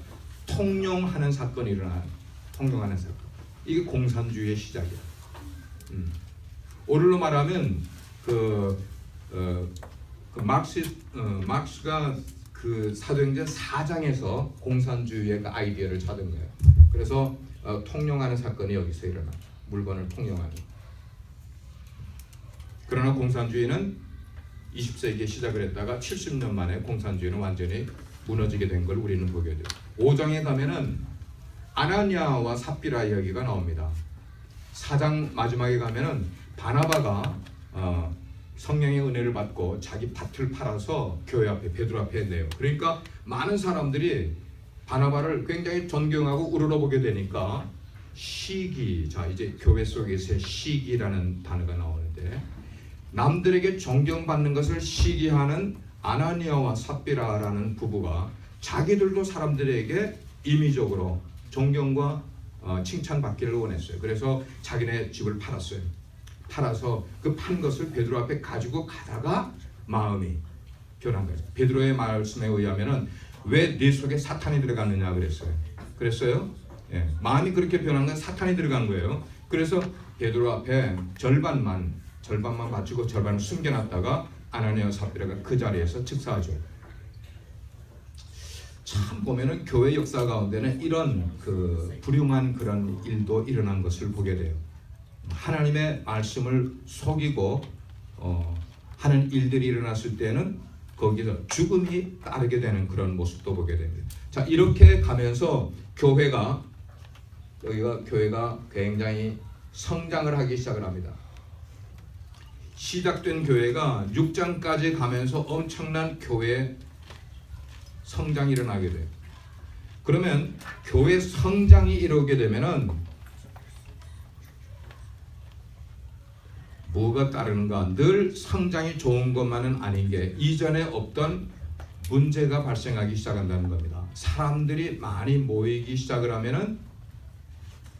통용하는 사건이 일어나요. 통용하는 사건. 이게 공산주의의 시작이야. 오늘로 말하면 막스가 그 사도행전 4장에서 공산주의의 그 아이디어를 찾은 거예요. 그래서 통용하는 사건이 여기서 일어나. 물건을 통용하는. 그러나 공산주의는 20세기에 시작을 했다가 70년 만에 공산주의는 완전히 무너지게 된 걸 우리는 보게 돼요. 5장에 가면은 아나니아와 삽비라 이야기가 나옵니다. 4장 마지막에 가면은 바나바가 성령의 은혜를 받고 자기 밭을 팔아서 교회 앞에 베드로 앞에 내요. 그러니까 많은 사람들이 바나바를 굉장히 존경하고 우러러보게 되니까 시기, 자 이제 교회 속에서의 시기라는 단어가 나오는데 남들에게 존경받는 것을 시기하는 아나니아와 삽비라라는 부부가 자기들도 사람들에게 임의적으로 존경과 칭찬받기를 원했어요. 그래서 자기네 집을 팔았어요. 팔아서 그 판 것을 베드로 앞에 가지고 가다가 마음이 변한 거예요. 베드로의 말씀에 의하면은 왜 네 속에 사탄이 들어갔느냐 그랬어요. 예, 마음이 그렇게 변한 건 사탄이 들어간 거예요. 그래서 베드로 앞에 절반만 바치고 절반을 숨겨놨다가 아나니아 삽비라가 그 자리에서 즉사하죠. 참 보면은 교회 역사 가운데는 이런 그 불용한 그런 일도 일어난 것을 보게 돼요. 하나님의 말씀을 속이고 하는 일들이 일어났을 때는 거기서 죽음이 따르게 되는 그런 모습도 보게 됩니다. 자, 이렇게 가면서 교회가 굉장히 성장을 하기 시작을 합니다. 시작된 교회가 6장까지 가면서 엄청난 교회 성장이 일어나게 돼요. 그러면 교회 성장이 이루게 되면은 뭐가 따르는가? 늘 성장이 좋은 것만은 아닌 게 이전에 없던 문제가 발생하기 시작한다는 겁니다. 사람들이 많이 모이기 시작을 하면은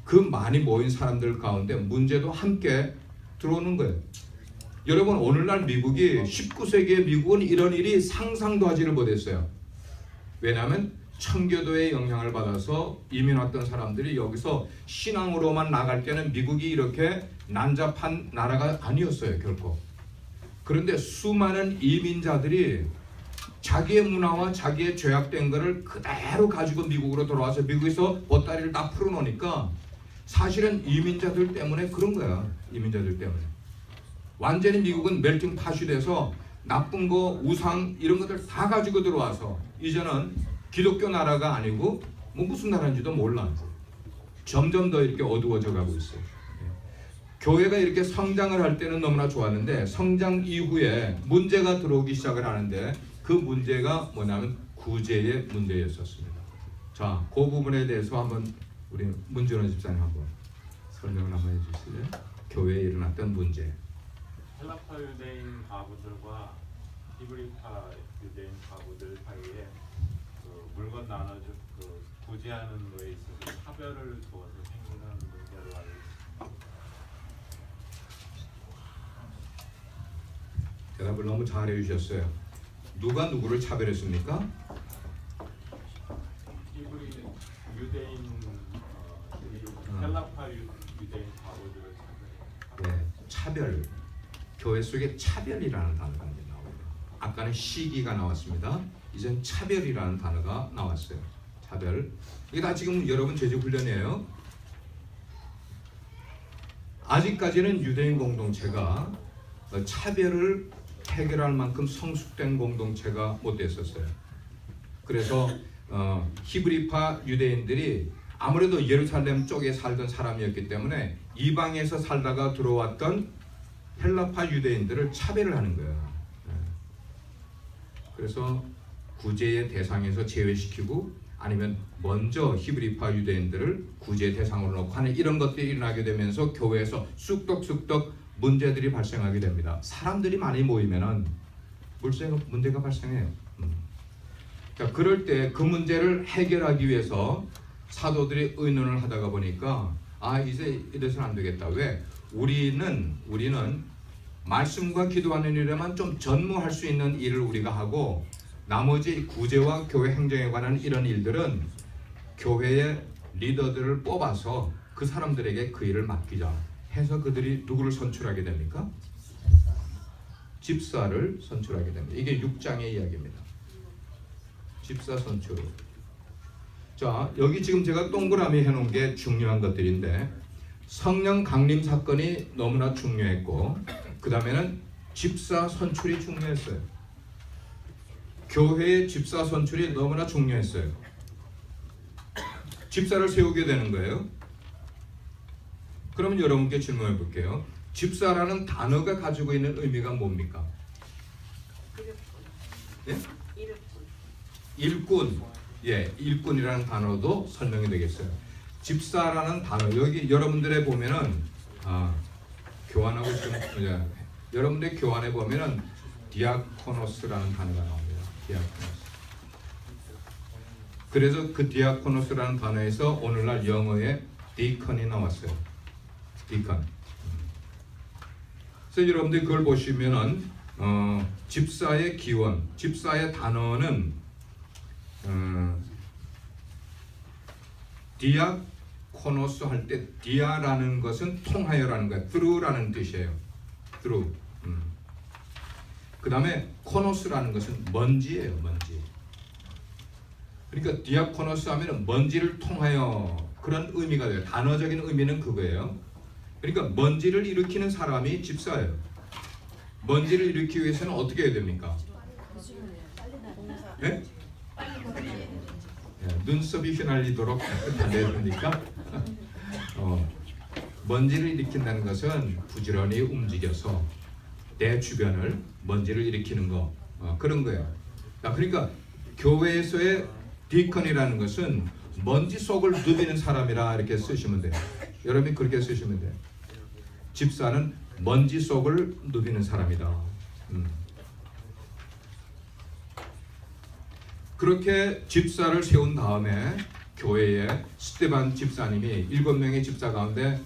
그 많이 모인 사람들 가운데 문제도 함께 들어오는 거예요. 여러분 오늘날 미국이 19세기의 미국은 이런 일이 상상도 하지를 못했어요. 왜냐하면 청교도의 영향을 받아서 이민 왔던 사람들이 여기서 신앙으로만 나갈 때는 미국이 이렇게 난잡한 나라가 아니었어요, 결코. 그런데 수많은 이민자들이 자기의 문화와 자기의 죄악된 것을 그대로 가지고 미국으로 돌아와서 미국에서 보따리를 다 풀어놓으니까 사실은 이민자들 때문에 그런 거야. 이민자들 때문에. 완전히 미국은 멜팅 팟이 돼서 나쁜 거, 우상 이런 것들 다 가지고 들어와서 이제는 기독교 나라가 아니고 뭐 무슨 나라인지도 몰라. 점점 더 이렇게 어두워져 가고 있어요. 교회가 이렇게 성장을 할 때는 너무나 좋았는데 성장 이후에 문제가 들어오기 시작을 하는데 그 문제가 뭐냐면 구제의 문제였었습니다. 자, 그 부분에 대해서 한번 우리 문준호 집사님 한번 설명을 한번 해주실래요? 교회에 일어났던 문제. 헬라파 유대인 가부들과 히브리파 유대인 가부들 사이에 그 물건 나눠주 구제하는 거에 있어서 차별을 두어서 생기는 문제로 알고 있습니다. 대답을 너무 잘해 주셨어요. 누가 누구를 차별했습니까? 히브리 유대인 헬라파 유대인 가부들을 차별해요. 네, 차별. 교회 속에 차별이라는 단어가 나옵니다. 아까는 시기가 나왔습니다. 이젠 차별이라는 단어가 나왔어요. 차별. 이게 다 지금 여러분 제주 훈련이에요. 아직까지는 유대인 공동체가 차별을 해결할 만큼 성숙된 공동체가 못 됐었어요. 그래서 히브리파 유대인들이 아무래도 예루살렘 쪽에 살던 사람이었기 때문에 이방에서 살다가 들어왔던 헬라파 유대인들을 차별을 하는 거예요. 그래서 구제의 대상에서 제외시키고 아니면 먼저 히브리파 유대인들을 구제 대상으로 놓고 하는 이런 것들이 일어나게 되면서 교회에서 쑥덕쑥덕 문제들이 발생하게 됩니다. 사람들이 많이 모이면은 문제가 발생해요. 자, 그럴 때 그 문제를 해결하기 위해서 사도들이 의논을 하다가 보니까 이제 이래서는 안 되겠다. 왜? 우리는 말씀과 기도하는 일에만 좀 전무할 수 있는 일을 우리가 하고 나머지 구제와 교회 행정에 관한 이런 일들은 교회의 리더들을 뽑아서 그 사람들에게 그 일을 맡기자 해서 그들이 누구를 선출하게 됩니까? 집사를 선출하게 됩니다. 이게 6장의 이야기입니다. 집사 선출. 자, 여기 지금 제가 동그라미 해놓은 게 중요한 것들인데 성령 강림 사건이 너무나 중요했고 그 다음에는 집사 선출이 중요했어요. 교회의 집사 선출이 너무나 중요했어요. 집사를 세우게 되는 거예요. 그러면 여러분께 질문해 볼게요. 집사라는 단어가 가지고 있는 의미가 뭡니까? 예? 일꾼. 예, 일꾼이라는 단어도 설명이 되겠어요. 집사라는 단어 여기 여러분들의 보면은 교환하고 지금 여러분들 교환해 보면은 디아코노스라는 단어가 나옵니다. 디아코노스. 그래서 그 디아코노스라는 단어에서 오늘날 영어에 디컨이 나왔어요. 디컨. 그래서 여러분들 그걸 보시면은 집사의 기원, 집사의 단어는 디아코노스 할 때 디아라는 것은 통하여라는 거예요. through라는 뜻이에요. through. 그 다음에 코노스라는 것은 먼지예요. 먼지. 그러니까 디아코노스 하면은 먼지를 통하여 그런 의미가 돼요. 단어적인 의미는 그거예요. 그러니까 먼지를 일으키는 사람이 집사예요. 먼지를 일으키기 위해서는 어떻게 해야 됩니까? 네? 눈썹이 휘날리도록 달려야 됩니까? 먼지를 일으킨다는 것은 부지런히 움직여서 내 주변을 먼지를 일으키는 거 그런 거예요. 그러니까 교회에서의 디컨이라는 것은 먼지 속을 누비는 사람이라 이렇게 쓰시면 돼요. 여러분이 그렇게 쓰시면 돼요. 집사는 먼지 속을 누비는 사람이다. 그렇게 집사를 세운 다음에 교회에 스데반 집사님이 7명의 집사 가운데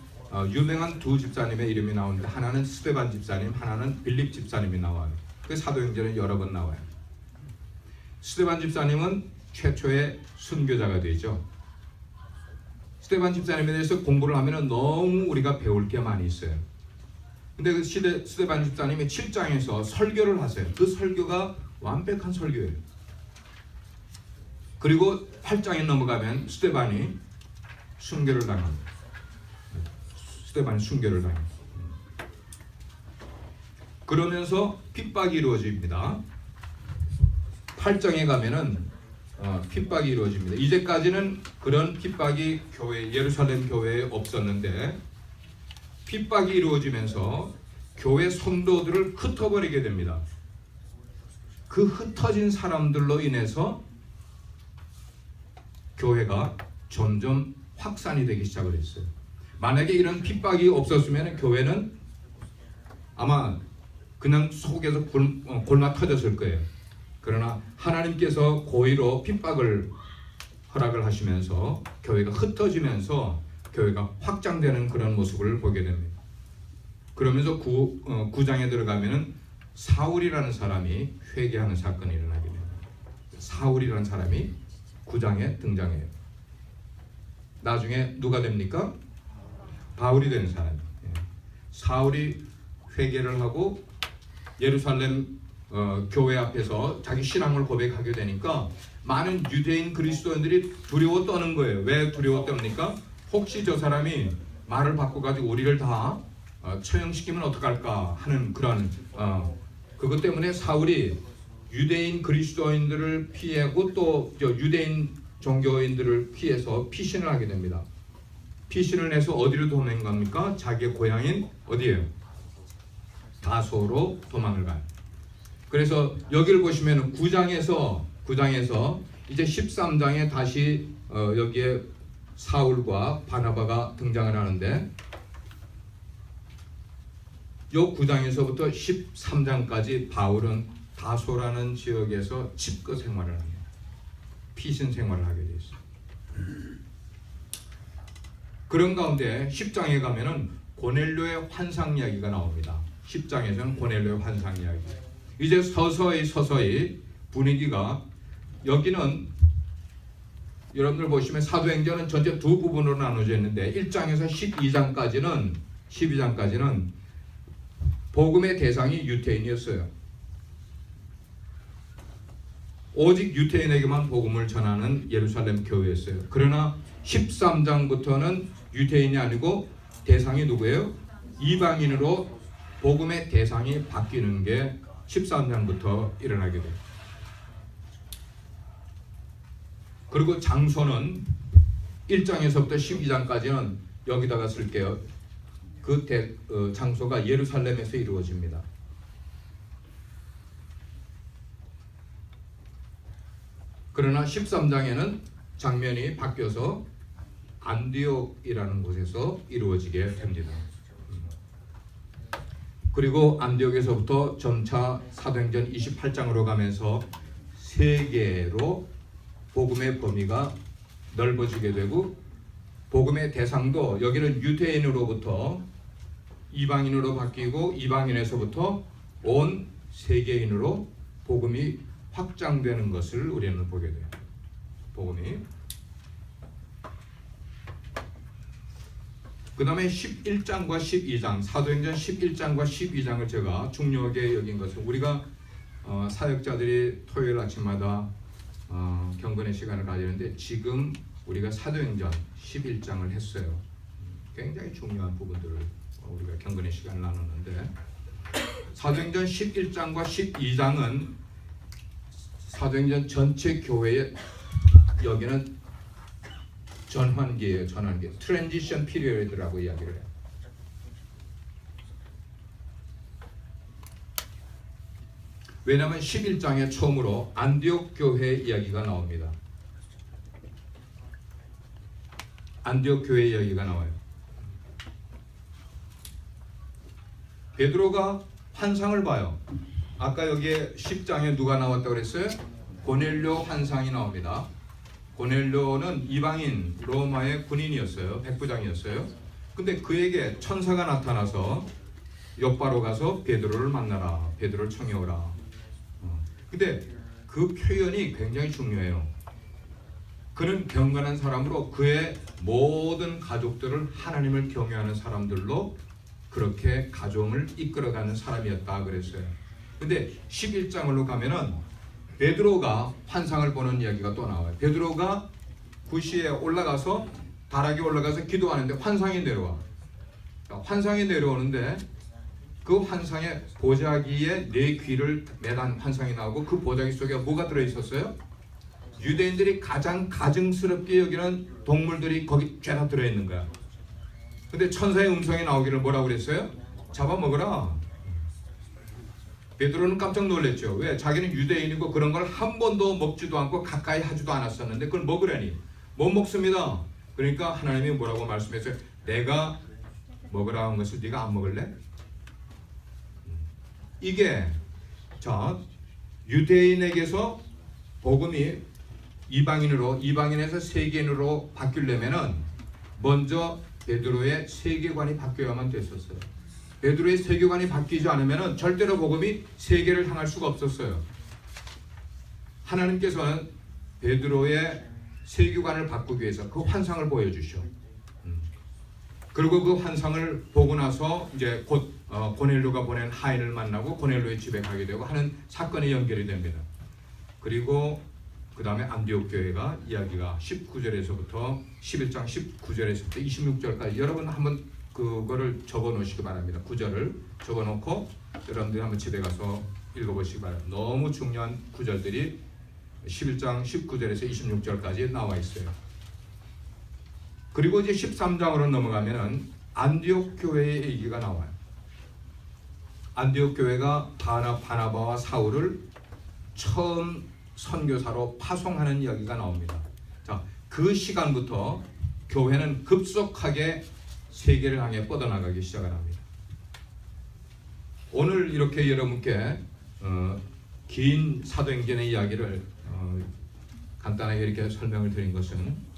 유명한 두 집사님의 이름이 나오는데 하나는 스데반 집사님, 하나는 빌립 집사님이 나와요. 그 사도행전에 여러 번 나와요. 스데반 집사님은 최초의 순교자가 되죠. 스데반 집사님에 대해서 공부를 하면 너무 우리가 배울 게 많이 있어요. 근데 그 스데반 집사님이 7장에서 설교를 하세요. 그 설교가 완벽한 설교예요. 그리고 8장에 넘어가면 스데반이 순교를 당합니다. 스데반이 순교를 당합니다. 그러면서 핍박이 이루어집니다. 8장에 가면은 핍박이 이루어집니다. 이제까지는 그런 핍박이 예루살렘 교회에 없었는데 핍박이 이루어지면서 교회 성도들을 흩어버리게 됩니다. 그 흩어진 사람들로 인해서 교회가 점점 확산이 되기 시작을 했어요. 만약에 이런 핍박이 없었으면 교회는 아마 그냥 속에서 골마 터졌을 거예요. 그러나 하나님께서 고의로 핍박을 허락을 하시면서 교회가 흩어지면서 교회가 확장되는 그런 모습을 보게 됩니다. 그러면서 9장에 들어가면은 사울이라는 사람이 회개하는 사건이 일어나게 됩니다. 사울이라는 사람이 9장에 등장해요. 나중에 누가 됩니까? 바울이 되는 사람이에요. 사울이 회개를 하고 예루살렘 교회 앞에서 자기 신앙을 고백하게 되니까 많은 유대인 그리스도인들이 두려워 떠는 거예요. 왜 두려워 떱니까? 혹시 저 사람이 말을 바꿔가지고 우리를 다 처형시키면 어떡할까 하는 그런 그것 때문에 사울이 유대인 그리스도인들을 피하고 또 유대인 종교인들을 피해서 피신을 하게 됩니다. 피신을 해서 어디로 도망갑니까? 자기의 고향인 어디예요? 다소로 도망을 가요. 그래서 여기를 보시면 9장에서 이제 13장에 다시 여기에 사울과 바나바가 등장을 하는데 요 9장에서부터 13장까지 바울은 다소라는 지역에서 집거 생활을 합니다. 피신 생활을 하게 돼 있어요. 그런 가운데 10장에 가면은 고넬료의 환상 이야기가 나옵니다. 10장에서는 고넬료의 환상 이야기. 이제 서서히 분위기가, 여기는 여러분들 보시면 사도행전은 전체 두 부분으로 나눠져 있는데 1장에서 12장까지는 복음의 대상이 유태인이었어요. 오직 유태인에게만 복음을 전하는 예루살렘 교회였어요. 그러나 13장부터는 유태인이 아니고 대상이 누구예요? 이방인으로 복음의 대상이 바뀌는 게 13장부터 일어나게 돼요. 그리고 장소는 1장에서부터 12장까지는 여기다가 쓸게요. 그 장소가 예루살렘에서 이루어집니다. 그러나 13장에는 장면이 바뀌어서 안디옥이라는 곳에서 이루어지게 됩니다. 그리고 안디옥에서부터 점차 사도행전 28장으로 가면서 세계로 복음의 범위가 넓어지게 되고, 복음의 대상도 여기는 유대인으로부터 이방인으로 바뀌고, 이방인에서부터 온 세계인으로 복음이 확장되는 것을 우리는 보게 돼요. 복음이. 그 다음에 11장과 12장, 사도행전 11장과 12장을 제가 중요하게 여긴 것은, 우리가 사역자들이 토요일 아침마다 경건의 시간을 가지는데, 지금 우리가 사도행전 11장을 했어요. 굉장히 중요한 부분들을 우리가 경건의 시간을 나눴는데, 사도행전 11장과 12장은 사도행전 전체 교회의, 여기는 전환기예요. 전환기. 트랜지션 피리어드라고 이야기를 해요. 왜냐하면 11장에 처음으로 안디옥 교회 이야기가 나옵니다. 안디옥 교회 이야기가 나와요. 베드로가 환상을 봐요. 아까 여기에 10장에 누가 나왔다고 그랬어요? 고넬료 환상이 나옵니다. 고넬료는 이방인 로마의 군인이었어요. 백부장이었어요. 근데 그에게 천사가 나타나서 욥바로 가서 베드로를 만나라. 베드로를 청해오라. 근데 그 표현이 굉장히 중요해요. 그는 경건한 사람으로 그의 모든 가족들을 하나님을 경외하는 사람들로 그렇게 가정을 이끌어가는 사람이었다 그랬어요. 근데 11장으로 가면은 베드로가 환상을 보는 이야기가 또 나와요. 베드로가 구시에 올라가서, 다락에 올라가서 기도하는데 환상이 내려와. 환상이 내려오는데 그 환상의 보자기에 네 귀를 매단 환상이 나오고, 그 보자기 속에 뭐가 들어있었어요? 유대인들이 가장 가증스럽게 여기는 동물들이 거기 죄다 들어있는 거야. 근데 천사의 음성이 나오기를 뭐라고 그랬어요? 잡아먹어라. 베드로는 깜짝 놀랐죠. 왜? 자기는 유대인이고 그런 걸 한 번도 먹지도 않고 가까이 하지도 않았었는데 그걸 먹으라니. 못 먹습니다. 그러니까 하나님이 뭐라고 말씀했어요? 내가 먹으라 한 것을 네가 안 먹을래? 이게 자, 유대인에게서 복음이 이방인에서 세계인으로 바뀌려면은 먼저 베드로의 세계관이 바뀌어야만 됐었어요. 베드로의 세계관이 바뀌지 않으면 절대로 복음이 세계를 향할 수가 없었어요. 하나님께서는 베드로의 세계관을 바꾸기 위해서 그 환상을 보여주셔. 그리고 그 환상을 보고 나서 이제 곧 고넬료가 보낸 하인을 만나고 고넬료의 집에 가게 되고 하는 사건이 연결이 됩니다. 그리고 그 다음에 안디옥 교회가 이야기가 19절에서부터 11장 19절에서부터 26절까지 여러분 한번 그거를 적어 놓으시기 바랍니다. 구절을 적어 놓고 여러분들이 한번 집에 가서 읽어보시기 바랍니다. 너무 중요한 구절들이 11장 19절에서 26절까지 나와 있어요. 그리고 이제 13장으로 넘어가면은 안디옥 교회의 얘기가 나와요. 안디옥 교회가 바나바와 사울을 처음 선교사로 파송하는 이야기가 나옵니다. 자, 그 시간부터 교회는 급속하게 세계를 향해 뻗어나가기 시작을 합니다. 오늘 이렇게 여러분께 긴 사도행전의 이야기를 간단하게 이렇게 설명을 드린 것은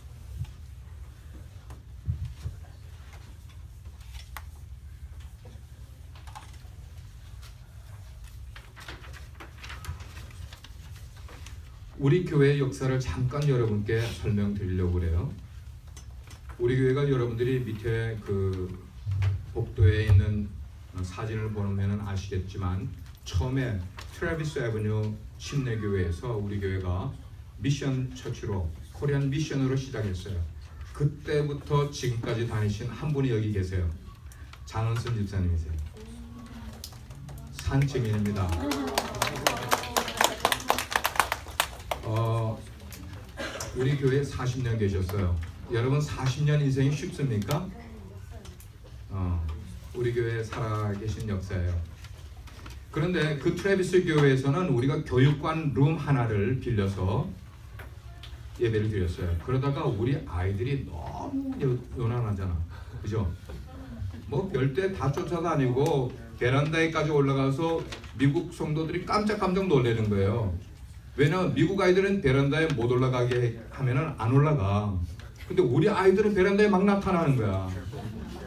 우리 교회의 역사를 잠깐 여러분께 설명드리려고 그래요. 우리 교회가 여러분들이 밑에 그 복도에 있는 사진을 보면 아시겠지만 처음에 트래비스 애버뉴 침례교회에서 우리 교회가 미션 처치로 코리안 미션으로 시작했어요. 그때부터 지금까지 다니신 한 분이 여기 계세요. 장은순 집사님이세요. 산 증인입니다. 우리 교회에 40년 계셨어요. 여러분 40년 인생이 쉽습니까? 우리 교회에 살아계신 역사예요. 그런데 그 트래비스 교회에서는 우리가 교육관 룸 하나를 빌려서 예배를 드렸어요. 그러다가 우리 아이들이 너무 요란하잖아, 그죠? 뭐 별때 다 쫓아다니고 베란다에까지 올라가서 미국 성도들이 깜짝깜짝 놀라는 거예요. 왜냐면 미국 아이들은 베란다에 못 올라가게 하면은 안 올라가. 근데 우리 아이들은 베란다에 막 나타나는 거야.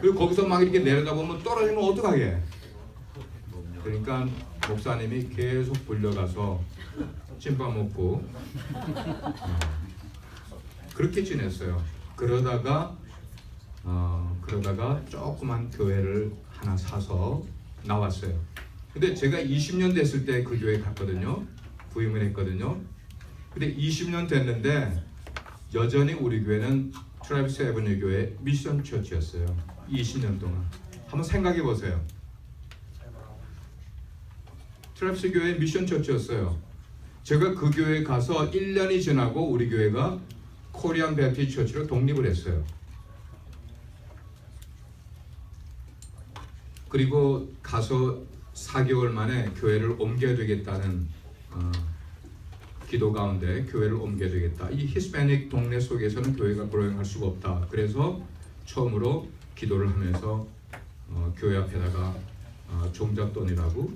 그리고 거기서 막 이렇게 내려다보면 떨어지면 어떡하게? 그러니까 목사님이 계속 불려가서 찐밥 먹고 그렇게 지냈어요. 그러다가 조그만 교회를 하나 사서 나왔어요. 근데 제가 20년 됐을 때 그 교회 갔거든요. 부임을 했거든요. 근데 20년 됐는데 여전히 우리 교회는 트래비스 애버뉴 교회 미션 처치였어요. 20년 동안. 한번 생각해 보세요. 트래비스 교회 미션 처치였어요. 제가 그 교회에 가서 1년이 지나고 우리 교회가 코리안 베프티스트 처치로 독립을 했어요. 그리고 가서 4개월 만에 교회를 옮겨야 되겠다는 기도 가운데 교회를 옮겨야 되겠다. 이 히스패닉 동네 속에서는 교회가 그로잉할 수가 없다. 그래서 처음으로 기도를 하면서 교회 앞에다가 종잣돈이라고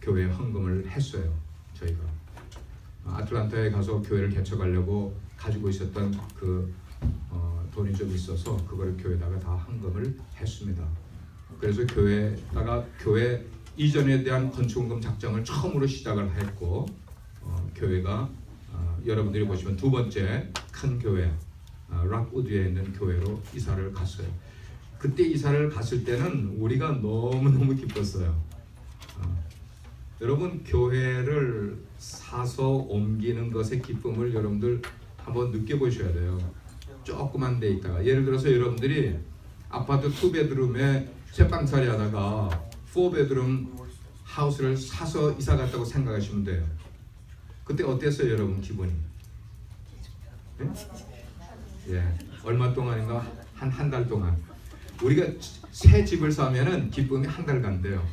교회 헌금을 했어요. 저희가 아틀란타에 가서 교회를 개척하려고 가지고 있었던 그 돈이 좀 있어서 그걸 교회에다가 다 헌금을 했습니다. 그래서 교회에다가 교회 이전에 대한 건축원금 작정을 처음으로 시작을 했고 교회가 여러분들이 보시면 두 번째 큰 교회 락우드에 있는 교회로 이사를 갔어요. 그때 이사를 갔을 때는 우리가 너무너무 기뻤어요. 여러분 교회를 사서 옮기는 것의 기쁨을 여러분들 한번 느껴보셔야 돼요. 조그만 데 있다가 예를 들어서 여러분들이 아파트 2베드룸에 셋방살이 하다가 4베드룸 하우스를 사서 이사 갔다고 생각하시면 돼요. 그때 어땠어요 여러분 기분이? 네? 예, 얼마 동안인가? 한 달 동안 우리가 새 집을 사면은 기쁨이 한 달 간대요.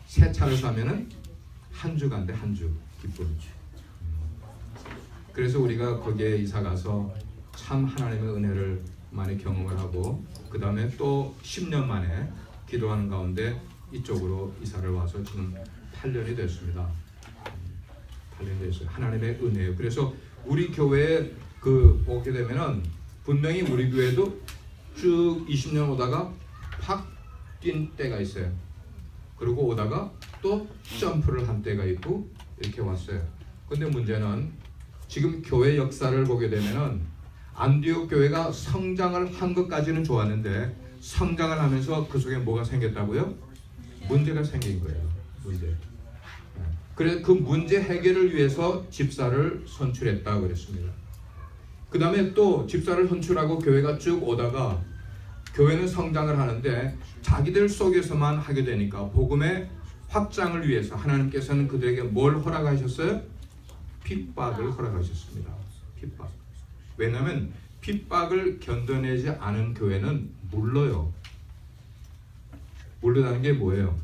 새 차를 사면은 한 주 간대. 한 주 기쁨. 그래서 우리가 거기에 이사 가서 참 하나님의 은혜를 많이 경험을 하고 그 다음에 또 10년 만에 기도하는 가운데 이쪽으로 이사를 와서 지금 8년이 됐습니다. 8년이 됐어요. 하나님의 은혜예요. 그래서 우리 교회에 오게 되면은 분명히 우리 교회도 쭉 20년 오다가 팍 뛴 때가 있어요. 그리고 오다가 또 점프를 한 때가 있고 이렇게 왔어요. 근데 문제는 지금 교회 역사를 보게 되면은 안디옥 교회가 성장을 한 것까지는 좋았는데 성장을 하면서 그 속에 뭐가 생겼다고요? 문제가 생긴 거예요. 문제. 그래서 그 문제 해결을 위해서 집사를 선출했다고 그랬습니다. 그 다음에 또 집사를 선출하고 교회가 쭉 오다가 교회는 성장을 하는데 자기들 속에서만 하게 되니까 복음의 확장을 위해서 하나님께서는 그들에게 뭘 허락하셨어요? 핍박을 허락하셨습니다. 핍박. 왜냐하면 핍박을 견뎌내지 않은 교회는 물러요. 물러나는 게 뭐예요?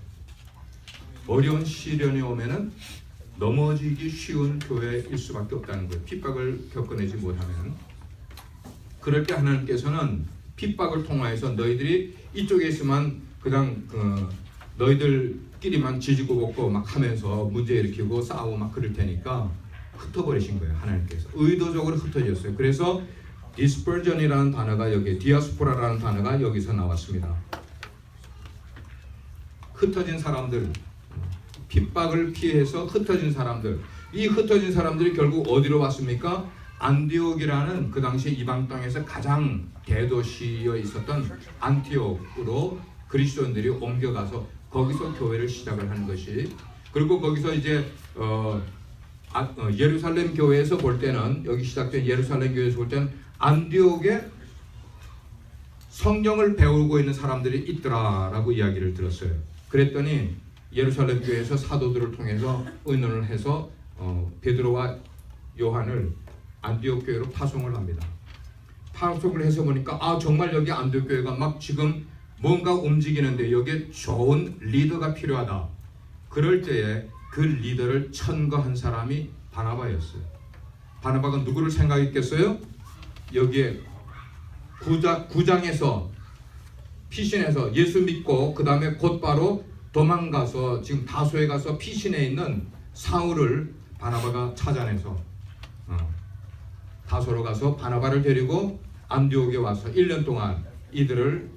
어려운 시련이 오면은 넘어지기 쉬운 교회일 수밖에 없다는 거예요. 핍박을 겪어내지 못하면. 그럴 때 하나님께서는 핍박을 통하여서 너희들이 이쪽에 있으면 그냥 너희들끼리만 지지고 볶고 막 하면서 문제 일으키고 싸우고 막 그럴 테니까 흩어버리신 거예요. 하나님께서 의도적으로 흩어졌어요. 그래서 dispersion이라는 단어가 여기 디아스포라라는 단어가 여기서 나왔습니다. 흩어진 사람들, 핍박을 피해서 흩어진 사람들, 이 흩어진 사람들이 결국 어디로 왔습니까? 안디옥이라는 그 당시 이방 땅에서 가장 대도시에 있었던 안티옥으로 그리스도인들이 옮겨가서 거기서 교회를 시작을 하는 것이, 그리고 거기서 이제 예루살렘 교회에서 볼 때는, 여기 시작된 예루살렘 교회에서 볼 때는 안디옥에 성경을 배우고 있는 사람들이 있더라라고 이야기를 들었어요. 그랬더니 예루살렘 교회에서 사도들을 통해서 의논을 해서 베드로와 요한을 안디옥 교회로 파송을 합니다. 파송을 해서 보니까 정말 여기 안디옥 교회가 막 지금 뭔가 움직이는데 여기에 좋은 리더가 필요하다. 그럴 때에 그 리더를 천거한 사람이 바나바였어요. 바나바가 누구를 생각했겠어요? 여기에 구장에서 피신해서 예수 믿고 그 다음에 곧바로 도망가서 지금 다소에 가서 피신해 있는 사울을 바나바가 찾아내서 다소로 가서 바나바를 데리고 안디옥에 와서 1년 동안 이들을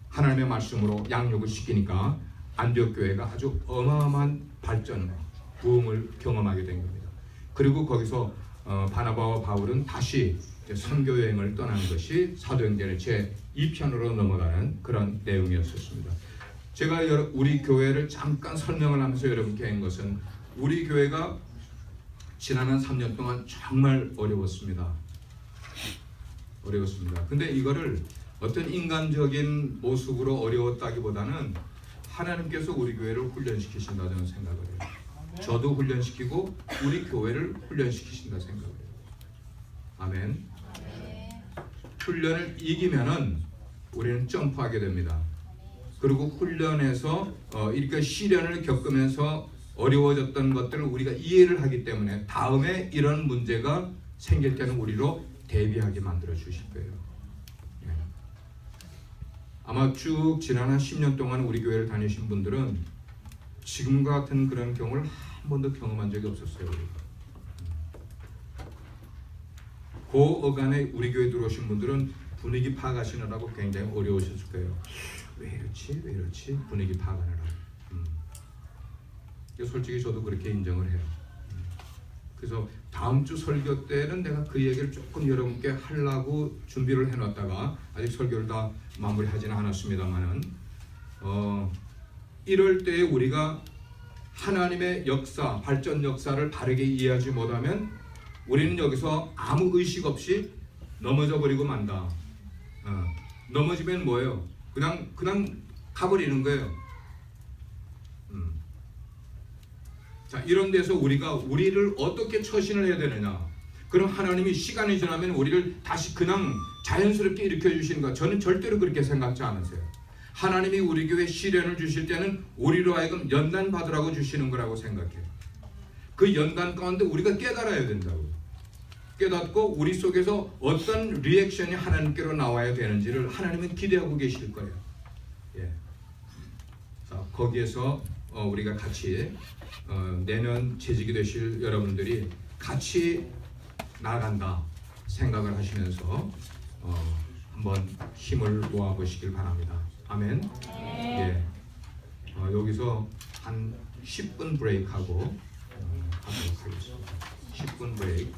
하나님의 말씀으로 양육을 시키니까 안디옥 교회가 아주 어마어마한 발전과 부흥을 경험하게 된 겁니다. 그리고 거기서 바나바와 바울은 다시 선교 여행을 떠나는 것이 사도행전의 제 2편으로 넘어가는 그런 내용이었습니다. 제가 우리 교회를 잠깐 설명을 하면서 여러분께 한 것은, 우리 교회가 지난 한 3년 동안 정말 어려웠습니다. 근데 이거를 어떤 인간적인 모습으로 어려웠다기보다는 하나님께서 우리 교회를 훈련시키신다 저는 생각을 해요. 저도 훈련시키고 우리 교회를 훈련시키신다 생각을 해요. 아멘. 훈련을 이기면은 우리는 점프하게 됩니다. 그리고 훈련에서 이렇게 시련을 겪으면서 어려워졌던 것들을 우리가 이해를 하기 때문에 다음에 이런 문제가 생길 때는 우리로 대비하게 만들어 주실 거예요. 아마 쭉 지난 한 10년 동안 우리 교회를 다니신 분들은 지금과 같은 그런 경우를 한 번도 경험한 적이 없었어요. 그 어간에 우리 교회 들어오신 분들은 분위기 파악하시느라고 굉장히 어려우셨을 거예요. 왜 이렇지? 분위기 파악하느라고. 솔직히 저도 그렇게 인정을 해요. 그래서 다음 주 설교 때는 내가 그 얘기를 조금 여러분께 하려고 준비를 해놨다가 아직 설교를 다 마무리하지는 않았습니다만은 이럴 때에 우리가 하나님의 역사, 발전 역사를 바르게 이해하지 못하면 우리는 여기서 아무 의식 없이 넘어져 버리고 만다. 넘어지면 뭐예요? 그냥 가버리는 거예요. 자, 이런 데서 우리를 어떻게 처신을 해야 되느냐? 그럼 하나님이 시간이 지나면 우리를 다시 그냥 자연스럽게 일으켜 주시는 거, 저는 절대로 그렇게 생각지 않으세요. 하나님이 우리 교회에 시련을 주실 때는 우리로 하여금 연단 받으라고 주시는 거라고 생각해요. 그 연단 가운데 우리가 깨달아야 된다고. 깨닫고 우리 속에서 어떤 리액션이 하나님께로 나와야 되는지를 하나님은 기대하고 계실 거예요. 예. 자, 거기에서 우리가 같이 내년 재직이 되실 여러분들이 같이 나간다 생각을 하시면서 한번 힘을 모아 보시길 바랍니다. 아멘. 예. 여기서 한 10분 브레이크하고 하도록 하겠습니다. 10분 브레이크.